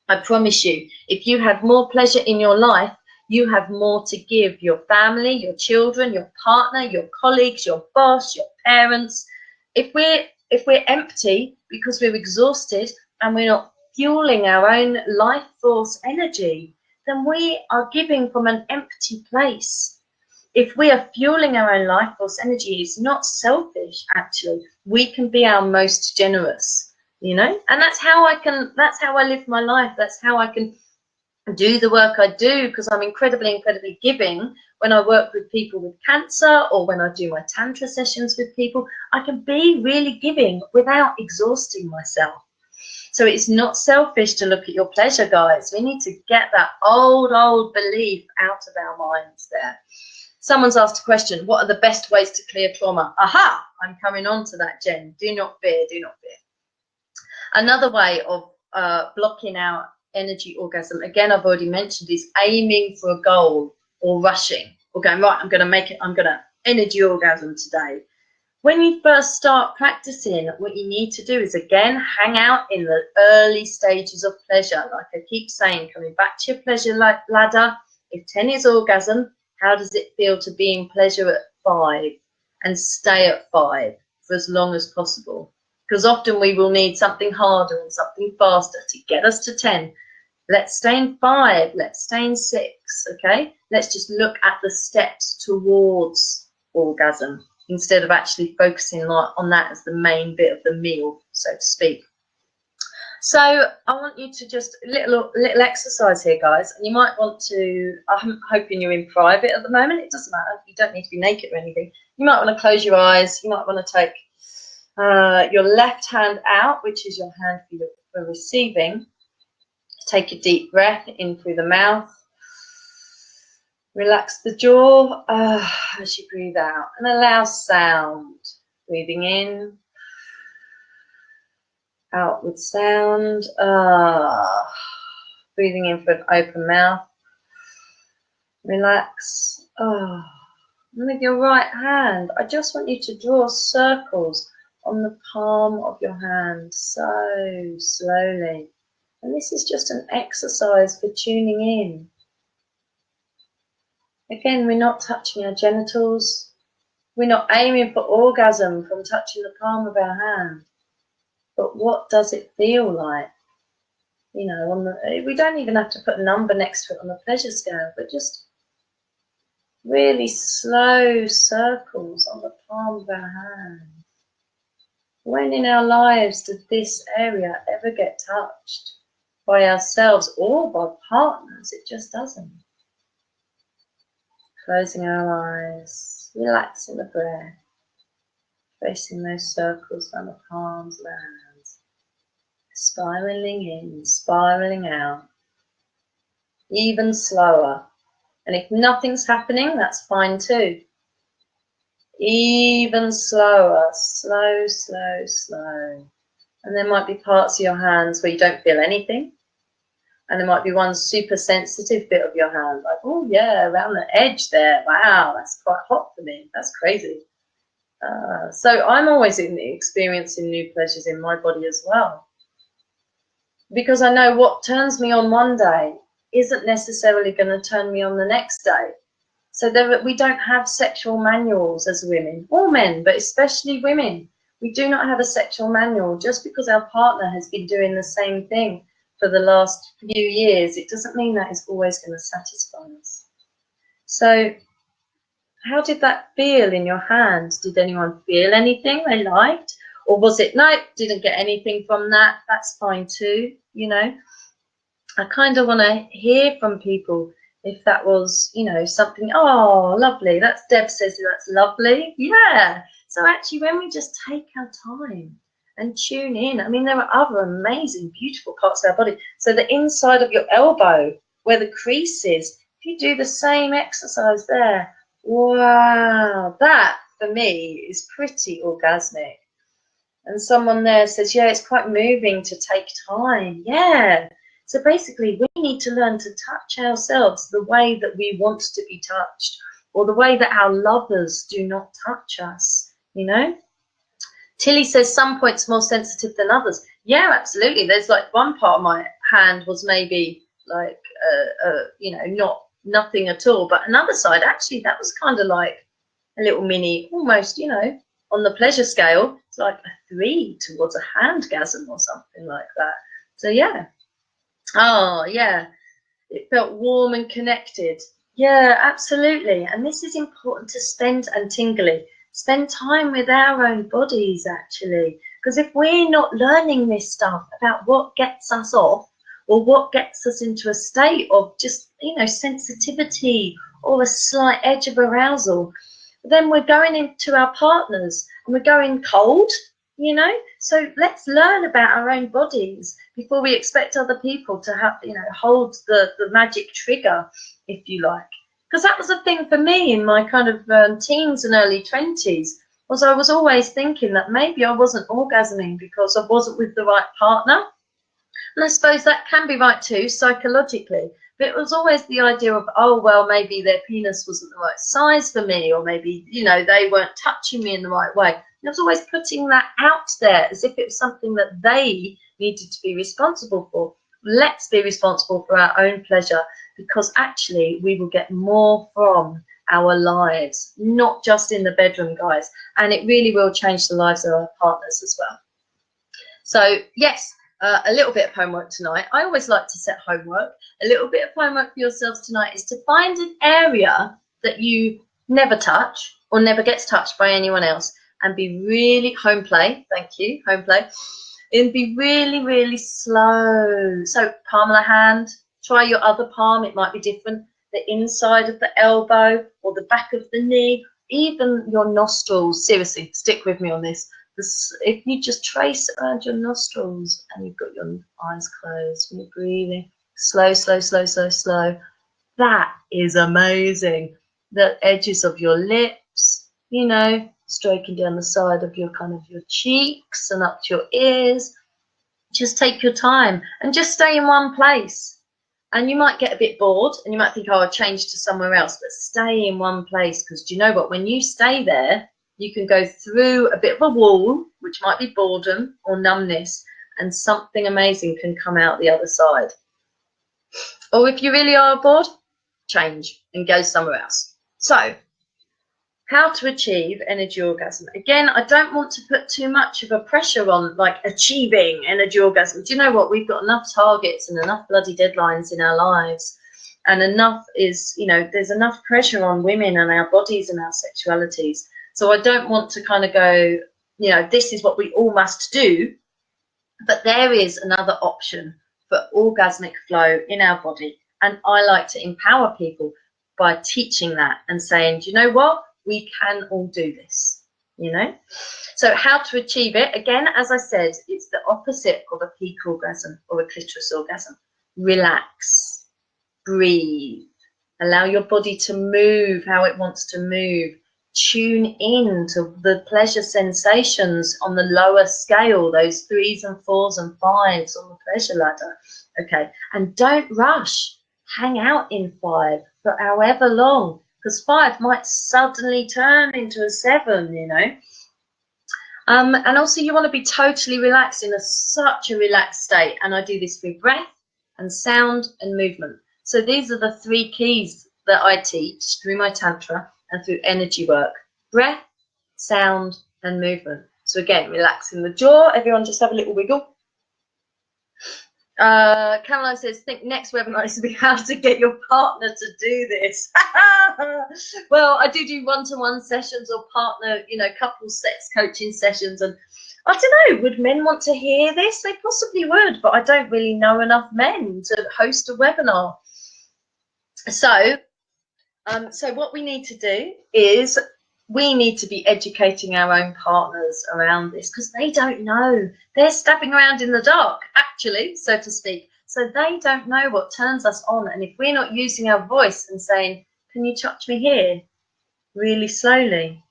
I promise you, if you have more pleasure in your life, you have more to give your family, your children, your partner, your colleagues, your boss, your parents. If we're empty because we're exhausted and we're not fueling our own life force energy, then we are giving from an empty place. If we are fueling our own life force energy, it's not selfish, actually. We can be our most generous, you know? And that's how I live my life. That's how I can do the work I do, because I'm incredibly giving. When I work with people with cancer or when I do my Tantra sessions with people, I can be really giving without exhausting myself. So it's not selfish to look at your pleasure, guys. We need to get that old belief out of our minds there. Someone's asked a question, what are the best ways to clear trauma? Aha, I'm coming on to that, Jen. Do not fear, do not fear. Another way of blocking out energy orgasm, again, I've already mentioned, is aiming for a goal or rushing or going, right, I'm going to energy orgasm today. When you first start practicing, what you need to do is, again, hang out in the early stages of pleasure. Like I keep saying, coming back to your pleasure ladder, if 10 is orgasm, how does it feel to be in pleasure at 5 and stay at 5 for as long as possible? Because often we will need something harder and something faster to get us to 10. Let's stay in 5, let's stay in 6, okay? Let's just look at the steps towards orgasm instead of actually focusing on that as the main bit of the meal, so to speak. So I want you to just little exercise here, guys, and you might want to, I'm hoping you're in private at the moment, it doesn't matter, you don't need to be naked or anything. You might want to close your eyes, you might want to take your left hand out, which is your hand for receiving. Take a deep breath in through the mouth. Relax the jaw as you breathe out, and allow sound. Breathing in, out with sound. Breathing in for an open mouth. Relax. And with your right hand, I just want you to draw circles on the palm of your hand, so slowly. And this is just an exercise for tuning in. Again, we're not touching our genitals. We're not aiming for orgasm from touching the palm of our hand. But what does it feel like? You know, we don't even have to put a number next to it on the pleasure scale, but just really slow circles on the palm of our hand. When in our lives did this area ever get touched by ourselves or by partners? It just doesn't. Closing our eyes, relaxing the breath, tracing those circles down the palms of our hands, spiraling in, spiraling out, even slower. And if nothing's happening, that's fine too. Even slower, slow, slow, slow. And there might be parts of your hands where you don't feel anything. And there might be one super sensitive bit of your hand, like, oh yeah, around the edge there. Wow, that's quite hot for me. That's crazy. So I'm always experiencing new pleasures in my body as well, because I know what turns me on one day isn't necessarily going to turn me on the next day. So we don't have sexual manuals as women, or men, but especially women. We do not have a sexual manual. Just because our partner has been doing the same thing for the last few years, it doesn't mean that it's always going to satisfy us. So how did that feel in your hand? Did anyone feel anything they liked? Or was it, no, didn't get anything from that? That's fine too, you know. I kind of want to hear from people if that was, you know, something, oh, lovely. That's Deb says that's lovely. Yeah. So actually, when we just take our time and tune in, I mean, there are other amazing, beautiful parts of our body. So the inside of your elbow, where the crease is, if you do the same exercise there, wow, that for me is pretty orgasmic. And someone there says, yeah, it's quite moving to take time. Yeah. So basically, we need to learn to touch ourselves the way that we want to be touched, or the way that our lovers do not touch us, you know? Tilly says some points more sensitive than others. Yeah, absolutely. There's like one part of my hand was maybe like, you know, nothing at all. But another side, actually, that was kind of like a little mini, almost, you know, on the pleasure scale, it's like a 3 towards a handgasm or something like that. So, yeah. Oh, yeah. It felt warm and connected. Yeah, absolutely. And this is important to spend time with our own bodies, actually. Because if we're not learning this stuff about what gets us off, or what gets us into a state of just, you know, sensitivity or a slight edge of arousal, then we're going into our partners and we're going cold, you know. So let's learn about our own bodies before we expect other people to have, you know, hold the magic trigger, if you like. Because that was a thing for me in my kind of teens and early 20s, was I was always thinking that maybe I wasn't orgasming because I wasn't with the right partner. And I suppose that can be right too, psychologically. But it was always the idea of, oh, well, maybe their penis wasn't the right size for me, or maybe, you know, they weren't touching me in the right way. And I was always putting that out there as if it was something that they needed to be responsible for. Let's be responsible for our own pleasure, because actually we will get more from our lives, not just in the bedroom, guys. And it really will change the lives of our partners as well. So, yes. A little bit of homework tonight. I always like to set homework. A little bit of homework for yourselves tonight is to find an area that you never touch or never gets touched by anyone else, and be really, home play, thank you, home play, and be really, really slow. So palm of the hand, try your other palm, it might be different, the inside of the elbow or the back of the knee, even your nostrils. Seriously, stick with me on this. If you just trace around your nostrils and you've got your eyes closed and you're breathing slow, slow, slow, slow, slow, that is amazing. The edges of your lips, you know, stroking down the side of your kind of your cheeks and up to your ears. Just take your time and just stay in one place. And you might get a bit bored and you might think, oh, I'll change to somewhere else, but stay in one place, because do you know what? When you stay there, you can go through a bit of a wall, which might be boredom or numbness, and something amazing can come out the other side. Or if you really are bored, change and go somewhere else. So, how to achieve energy orgasm. Again, I don't want to put too much of a pressure on, like, achieving energy orgasm. Do you know what? We've got enough targets and enough bloody deadlines in our lives. And enough is, you know, there's enough pressure on women and our bodies and our sexualities. So I don't want to kind of go, you know, this is what we all must do. But there is another option for orgasmic flow in our body. And I like to empower people by teaching that and saying, do you know what? We can all do this, you know? So how to achieve it? Again, as I said, it's the opposite of a peak orgasm or a clitoris orgasm. Relax, breathe, allow your body to move how it wants to move. Tune in to the pleasure sensations on the lower scale, those 3s and 4s and 5s on the pleasure ladder. Okay, and don't rush. Hang out in 5 for however long. because 5 might suddenly turn into a 7, you know. And also you want to be totally relaxed in such a relaxed state. And I do this through breath and sound and movement. So these are the 3 keys that I teach through my Tantra and through energy work. Breath, sound and movement. So again, relaxing the jaw. Everyone just have a little wiggle. Caroline says, think next webinar is to be how to get your partner to do this. Well, I do one-to-one sessions or partner, you know, couple sex coaching sessions. And I don't know, would men want to hear this? They possibly would, but I don't really know enough men to host a webinar. So what we need to do is we need to be educating our own partners around this, because they don't know. They're stepping around in the dark, actually, so to speak. So they don't know what turns us on. And if we're not using our voice and saying, can you touch me here? Really slowly.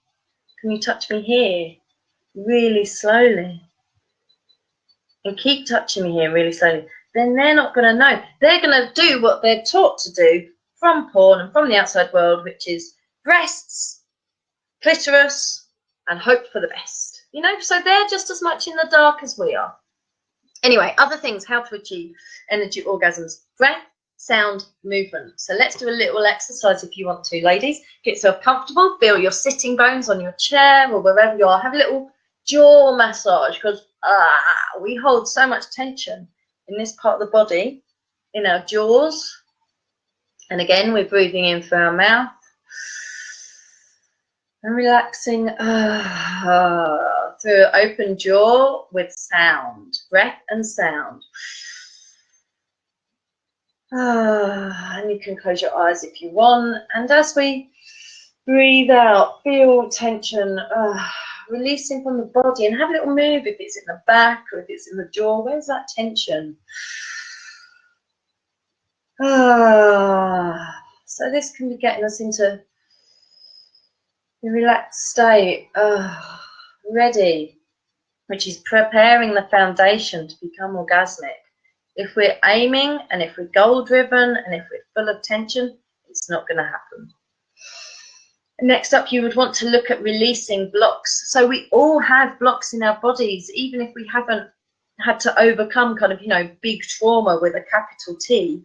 Can you touch me here? Really slowly. And keep touching me here really slowly. Then they're not going to know. They're going to do what they're taught to do from porn and from the outside world, which is breasts, clitoris, and hope for the best. You know, so they're just as much in the dark as we are. Anyway, other things, how to achieve energy orgasms. Breath, sound, movement. So let's do a little exercise if you want to, ladies. Get yourself comfortable. Feel your sitting bones on your chair or wherever you are. Have a little jaw massage, because we hold so much tension in this part of the body, in our jaws. And again, we're breathing in through our mouth. And relaxing through open jaw with sound, breath and sound. And you can close your eyes if you want. And as we breathe out, feel tension releasing from the body, and have a little move if it's in the back or if it's in the jaw. Where's that tension? So this can be getting us into the relaxed state, ready, which is preparing the foundation to become orgasmic. If we're aiming and if we're goal driven and if we're full of tension, it's not going to happen. Next up, you would want to look at releasing blocks. So we all have blocks in our bodies, even if we haven't had to overcome kind of, you know, big trauma with a capital T.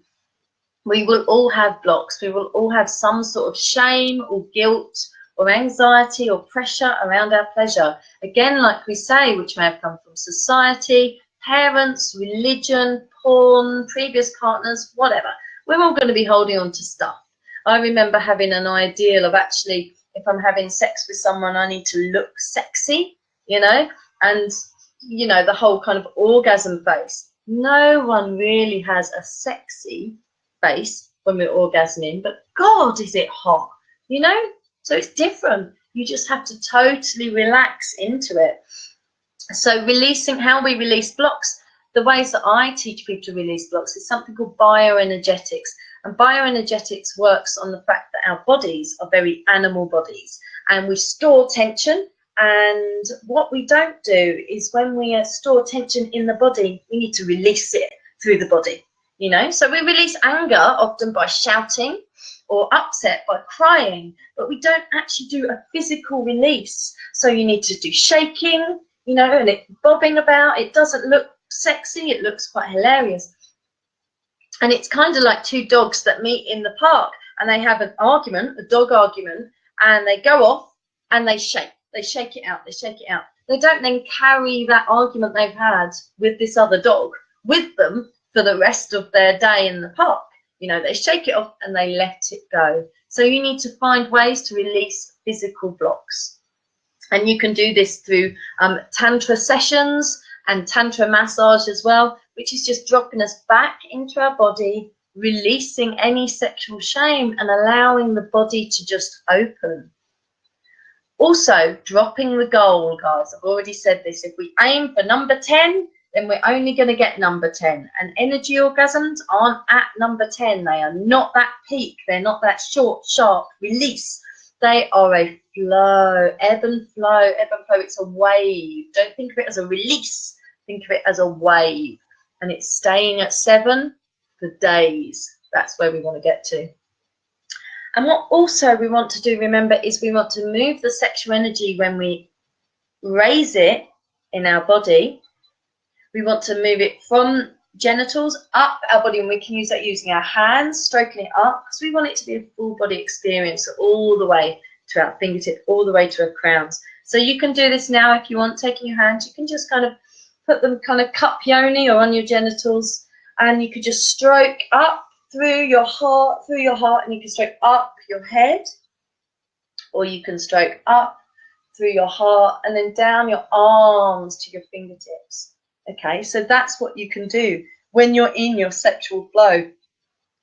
We will all have blocks. We will all have some sort of shame or guilt or anxiety or pressure around our pleasure. Again, like we say, which may have come from society, parents, religion, porn, previous partners, whatever. We're all going to be holding on to stuff. I remember having an ideal of actually, if I'm having sex with someone, I need to look sexy, you know, and, you know, the whole kind of orgasm face. No one really has a sexy face when we're orgasming, but God, is it hot, you know? So it's different. You just have to totally relax into it. So releasing, how we release blocks, the ways that I teach people to release blocks is something called bioenergetics. And bioenergetics works on the fact that our bodies are very animal bodies and we store tension. And what we don't do is when we store tension in the body, we need to release it through the body, you know. So we release anger often by shouting, or upset by crying, but we don't actually do a physical release. So you need to do shaking, you know, and it bobbing about. It doesn't look sexy, it looks quite hilarious. And it's kind of like 2 dogs that meet in the park and they have an argument, a dog argument, and they go off and they shake it out, they shake it out. They don't then carry that argument they've had with this other dog with them for the rest of their day in the park. You know, they shake it off and they let it go. So you need to find ways to release physical blocks. And you can do this through Tantra sessions and Tantra massage as well, which is just dropping us back into our body, releasing any sexual shame and allowing the body to just open. Also, dropping the goal, guys. I've already said this. If we aim for number 10, then we're only going to get number 10. And energy orgasms aren't at number 10. They are not that peak. They're not that short, sharp release. They are a flow, ebb and flow, ebb and flow. It's a wave. Don't think of it as a release. Think of it as a wave. And it's staying at 7 for days. That's where we want to get to. And what also we want to do, remember, is we want to move the sexual energy when we raise it in our body. We want to move it from genitals up our body, and we can use that using our hands, stroking it up, because we want it to be a full body experience, all the way to our fingertip, all the way to our crowns. So you can do this now if you want, taking your hands, you can just kind of put them kind of cup yoni or on your genitals, and you could just stroke up through your heart, and you can stroke up your head, or you can stroke up through your heart and then down your arms to your fingertips. Okay, so that's what you can do when you're in your sexual flow.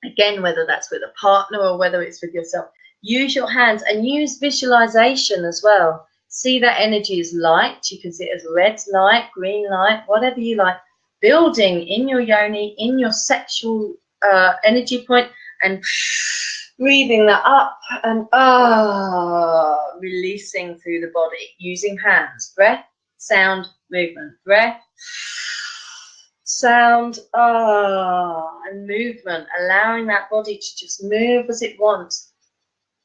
Again, whether that's with a partner or whether it's with yourself, use your hands and use visualization as well. See that energy as light. You can see it as red light, green light, whatever you like, building in your yoni, in your sexual energy point, and breathing that up and releasing through the body using hands. Breath, sound, movement. Breath, sound, and movement, allowing that body to just move as it wants.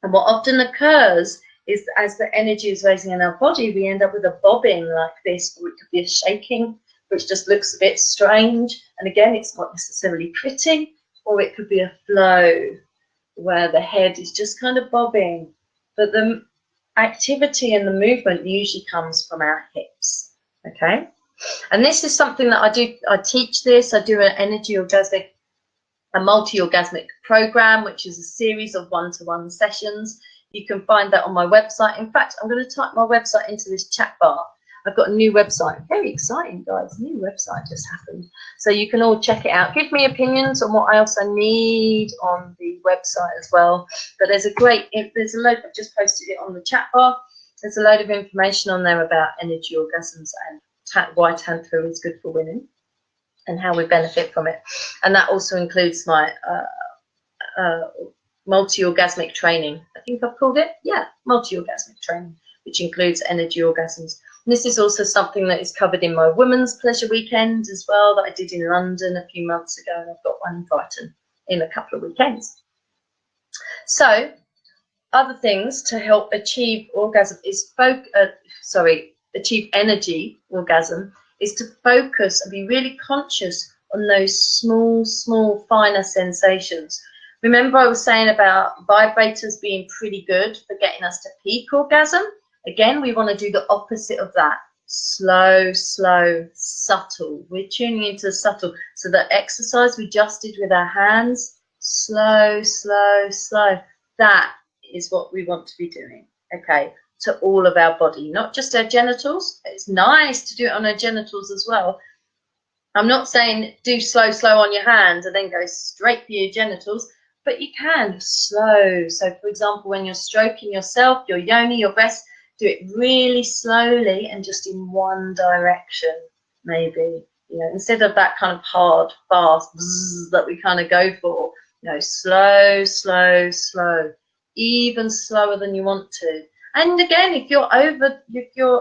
And what often occurs is as the energy is raising in our body, we end up with a bobbing like this, or it could be a shaking, which just looks a bit strange. And again, it's not necessarily pretty, or it could be a flow where the head is just kind of bobbing. But the activity and the movement usually comes from our hips, okay? And this is something that I do. I teach this. I do an energy orgasmic, a multi-orgasmic program, which is a series of one-to-one sessions. You can find that on my website. In fact, I'm going to type my website into this chat bar. I've got a new website. Very exciting, guys. New website just happened. So you can all check it out. Give me opinions on what else I need on the website as well. But there's a load, I've just posted it on the chat bar. There's a load of information on there about energy orgasms and why Tantra is good for women and how we benefit from it. And that also includes my multi-orgasmic training. I think I've called it, multi-orgasmic training, which includes energy orgasms. And this is also something that is covered in my Women's Pleasure Weekend as well, that I did in London a few months ago, and I've got one in Brighton in a couple of weekends. So other things to help achieve orgasm is achieve energy orgasm is to focus and be really conscious on those small, finer sensations. Remember I was saying about vibrators being pretty good for getting us to peak orgasm? Again, we want to do the opposite of that. Slow, subtle. We're tuning into subtle. So that exercise we just did with our hands, slow. That is what we want to be doing, okay, to all of our body, not just our genitals. It's nice to do it on our genitals as well. I'm not saying do slow on your hands and then go straight for your genitals, but you can slow. So for example, when you're stroking yourself, your yoni, your breast, do it really slowly and just in one direction, maybe, you know, instead of that kind of hard, fast that we kind of go for, you know, slow, even slower than you want to. And again, if you're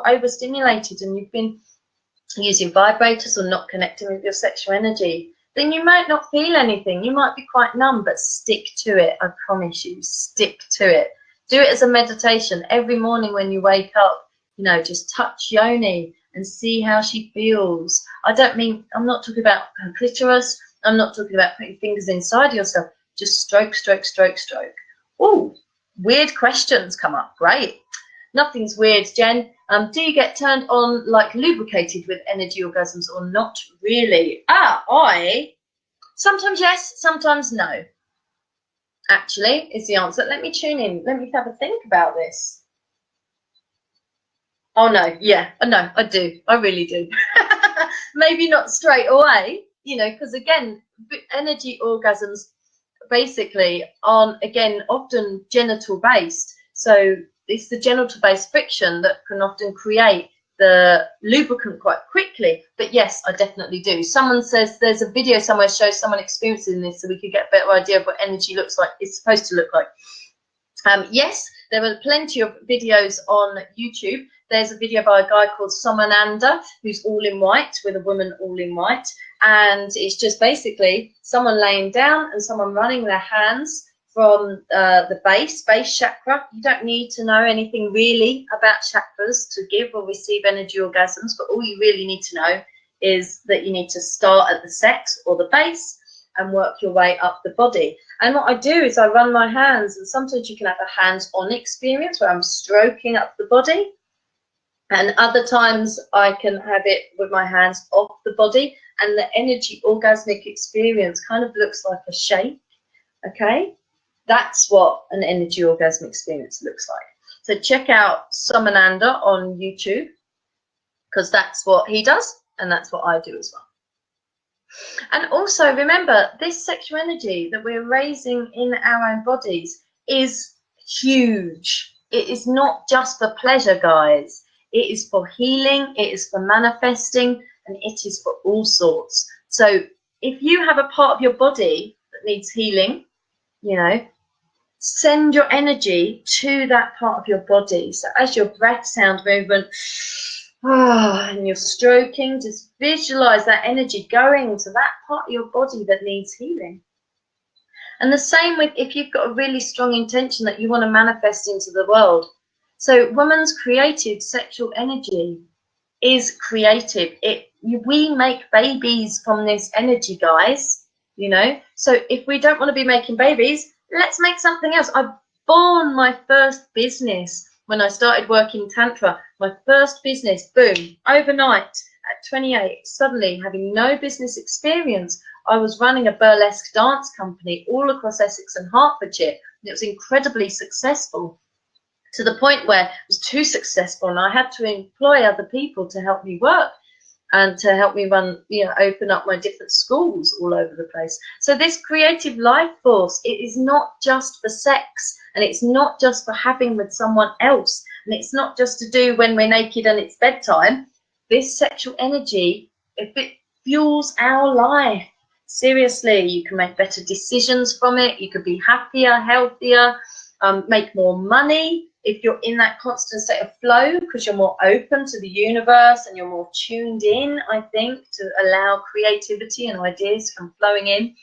overstimulated and you've been using vibrators or not connecting with your sexual energy, then you might not feel anything. You might be quite numb, but stick to it. I promise you, stick to it. Do it as a meditation every morning when you wake up. You know, just touch yoni and see how she feels. I'm not talking about her clitoris. I'm not talking about putting fingers inside yourself. Just stroke. Oh, weird questions come up. Great. Nothing's weird, Jen. Do you get turned on, like lubricated with energy orgasms, or not really? Sometimes yes, sometimes no. Actually, is the answer. Let me tune in. Let me have a think about this. Oh no, yeah, no, I do. I really do. Maybe not straight away, you know, because again, energy orgasms basically aren't, again, often genital based. So it's the genital based friction that can often create the lubricant quite quickly. But yes, I definitely do. Someone says there's a video somewhere shows someone experiencing this, so we could get a better idea of what energy looks like. It's supposed to look like. Yes, there are plenty of videos on YouTube. There's a video by a guy called Somananda, who's all in white, with a woman all in white. And it's just basically someone laying down and someone running their hands from the base chakra. You don't need to know anything really about chakras to give or receive energy orgasms, but all you really need to know is that you need to start at the sex or the base and work your way up the body. And what I do is I run my hands, and sometimes you can have a hands-on experience where I'm stroking up the body, and other times I can have it with my hands off the body, and the energy orgasmic experience kind of looks like a shake. Okay, that's what an energy orgasm experience looks like. So check out Somananda on YouTube, because that's what he does and that's what I do as well. And also remember, this sexual energy that we're raising in our own bodies is huge. It is not just for pleasure, guys. It is for healing, it is for manifesting, and it is for all sorts. So if you have a part of your body that needs healing, you know, send your energy to that part of your body. So as your breath sound movement, and you're stroking, just visualize that energy going to that part of your body that needs healing. And the same with if you've got a really strong intention that you want to manifest into the world. So woman's creative sexual energy is creative. We make babies from this energy, guys, you know. So if we don't want to be making babies, let's make something else. I born my first business when I started working Tantra. My first business, boom, overnight at 28, suddenly having no business experience, I was running a burlesque dance company all across Essex and Hertfordshire. And it was incredibly successful, to the point where it was too successful and I had to employ other people to help me work and to help me run, you know, open up my different schools all over the place. So this creative life force, it is not just for sex, and it's not just for having with someone else, and it's not just to do when we're naked and it's bedtime. This sexual energy, if it fuels our life, seriously, you can make better decisions from it. You could be happier, healthier, make more money if you're in that constant state of flow, because you're more open to the universe and you're more tuned in, I think, to allow creativity and ideas from flowing in.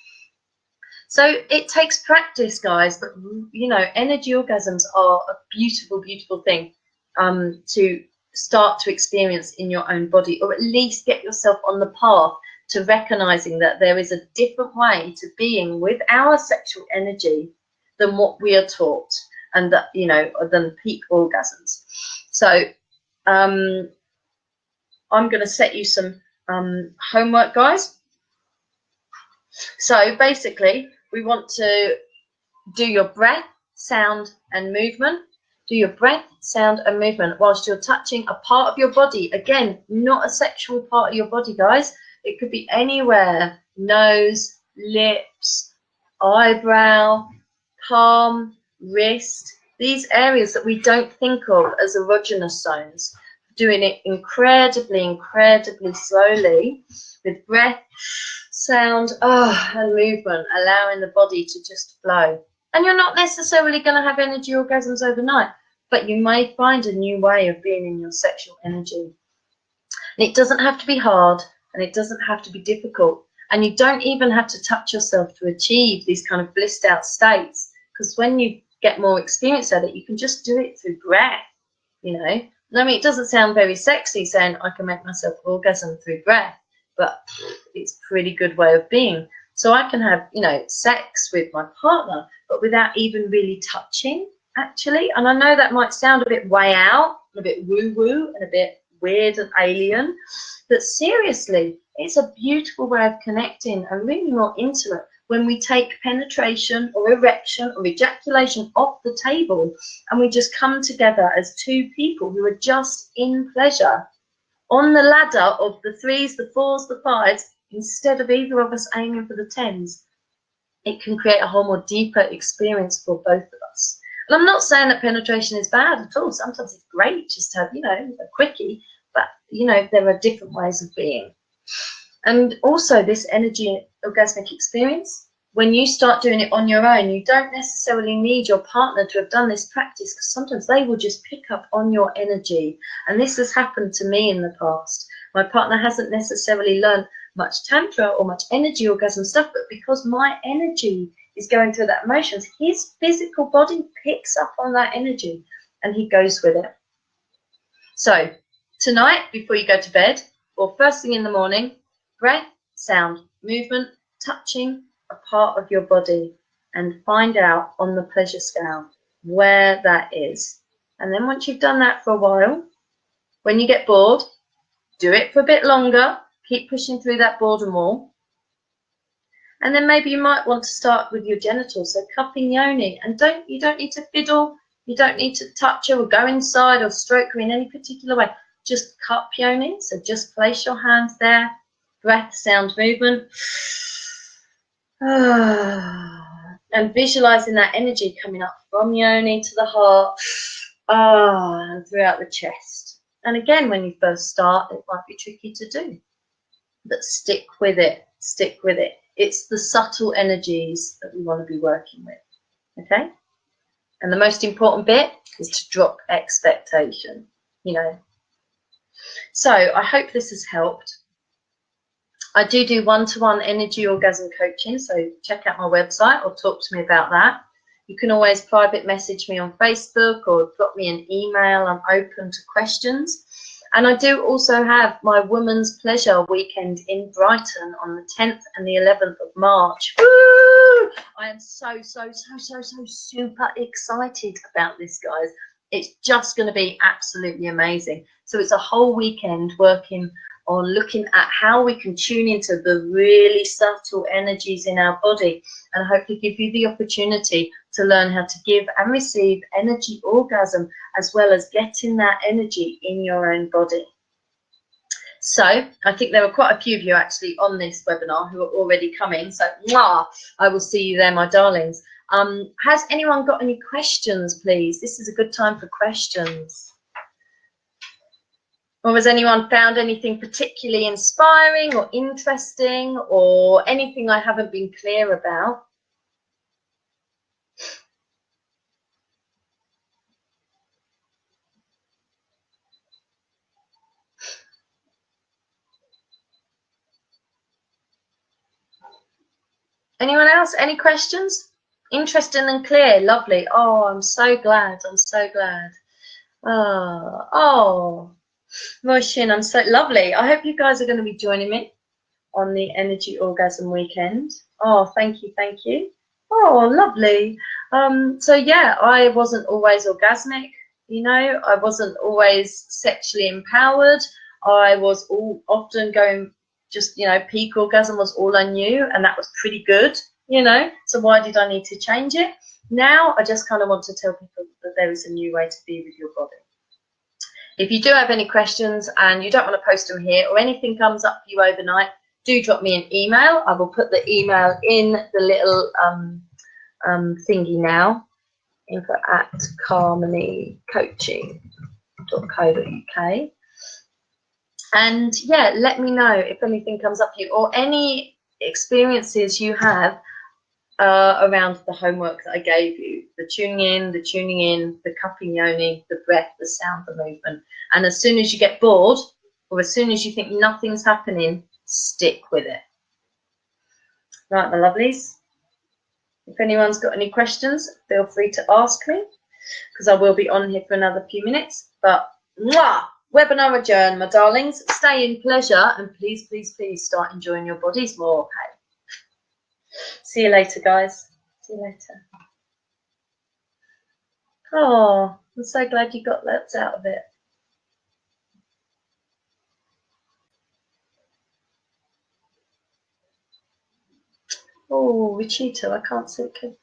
So it takes practice, guys, but you know, energy orgasms are a beautiful, beautiful thing to start to experience in your own body, or at least get yourself on the path to recognizing that there is a different way to being with our sexual energy than what we are taught, and that, you know, than peak orgasms. So I'm going to set you some homework, guys. So basically, we want to do your breath, sound, and movement. Do your breath, sound, and movement whilst you're touching a part of your body. Again, not a sexual part of your body, guys. It could be anywhere: nose, lips, eyebrow, palm, wrist. These areas that we don't think of as erogenous zones. Doing it incredibly, incredibly slowly with breath, sound, and movement, allowing the body to just flow. And you're not necessarily going to have energy orgasms overnight, but you may find a new way of being in your sexual energy. And it doesn't have to be hard, and it doesn't have to be difficult. And you don't even have to touch yourself to achieve these kind of blissed out states, because when you get more experience at it, you can just do it through breath, you know. I mean, it doesn't sound very sexy saying I can make myself orgasm through breath, but it's a pretty good way of being. So I can have, you know, sex with my partner, but without even really touching, actually. And I know that might sound a bit way out, a bit woo-woo, and a bit weird and alien, but seriously, it's a beautiful way of connecting and really more intimate when we take penetration or erection or ejaculation off the table, and we just come together as two people who are just in pleasure on the ladder of the 3s, the 4s, the 5s, instead of either of us aiming for the 10s. It can create a whole more deeper experience for both of us. And I'm not saying that penetration is bad at all. Sometimes it's great just to have, you know, a quickie, but, you know, there are different ways of being. And also this energy orgasmic experience, when you start doing it on your own, you don't necessarily need your partner to have done this practice, because sometimes they will just pick up on your energy. And this has happened to me in the past. My partner hasn't necessarily learned much Tantra or much energy orgasm stuff, but because my energy is going through that emotions, his physical body picks up on that energy and he goes with it. So tonight, before you go to bed, or first thing in the morning, breath, sound, movement, touching a part of your body, and find out on the pleasure scale where that is. And then once you've done that for a while, when you get bored, do it for a bit longer, keep pushing through that boredom wall. And then maybe you might want to start with your genitals, so cupping yoni. And you don't need to fiddle, you don't need to touch her or go inside or stroke her in any particular way. Just cup yoni, so just place your hands there, breath, sound, movement. And visualizing that energy coming up from yoni to the heart, and throughout the chest. And again, when you first start, it might be tricky to do, but stick with it, stick with it. It's the subtle energies that we want to be working with, okay? And the most important bit is to drop expectation, you know. So I hope this has helped. I do one-to-one energy orgasm coaching, so check out my website or talk to me about that. You can always private message me on Facebook or drop me an email. I'm open to questions. And I do also have my Women's Pleasure weekend in Brighton on the 10th and the 11th of March. Woo! I am so super excited about this, guys. It's just going to be absolutely amazing. So it's a whole weekend working on looking at how we can tune into the really subtle energies in our body, and hopefully give you the opportunity to learn how to give and receive energy orgasm, as well as getting that energy in your own body. So I think there were quite a few of you actually on this webinar who are already coming. So mwah, I will see you there, my darlings. Has anyone got any questions, please? This is a good time for questions. Or has anyone found anything particularly inspiring or interesting, or anything I haven't been clear about? Anyone else? Any questions? Interesting and clear. Lovely. Oh, I'm so glad. I'm so glad. Oh, Moishin, I'm so lovely. I hope you guys are going to be joining me on the Energy Orgasm Weekend. Oh, thank you, thank you. Oh, lovely. So yeah, I wasn't always orgasmic, you know, I wasn't always sexually empowered. I was often going just, you know, peak orgasm was all I knew, and that was pretty good, you know, so why did I need to change it? Now I just kind of want to tell people that there is a new way to be with your body. If you do have any questions and you don't want to post them here, or anything comes up for you overnight, do drop me an email. I will put the email in the little thingy now, info@carmonycoaching.co.uk. And yeah, let me know if anything comes up for you, or any experiences you have around the homework that I gave you, the tuning in, the cupping yoni, the breath, the sound, the movement. And as soon as you get bored, or as soon as you think nothing's happening, stick with it. Right, my lovelies. If anyone's got any questions, feel free to ask me, because I will be on here for another few minutes. But mwah, webinar adjourned, my darlings. Stay in pleasure, and please, please, please start enjoying your bodies more. Okay. See you later, guys. See you later. Oh, I'm so glad you got that out of it. Oh, Richito, I can't see it.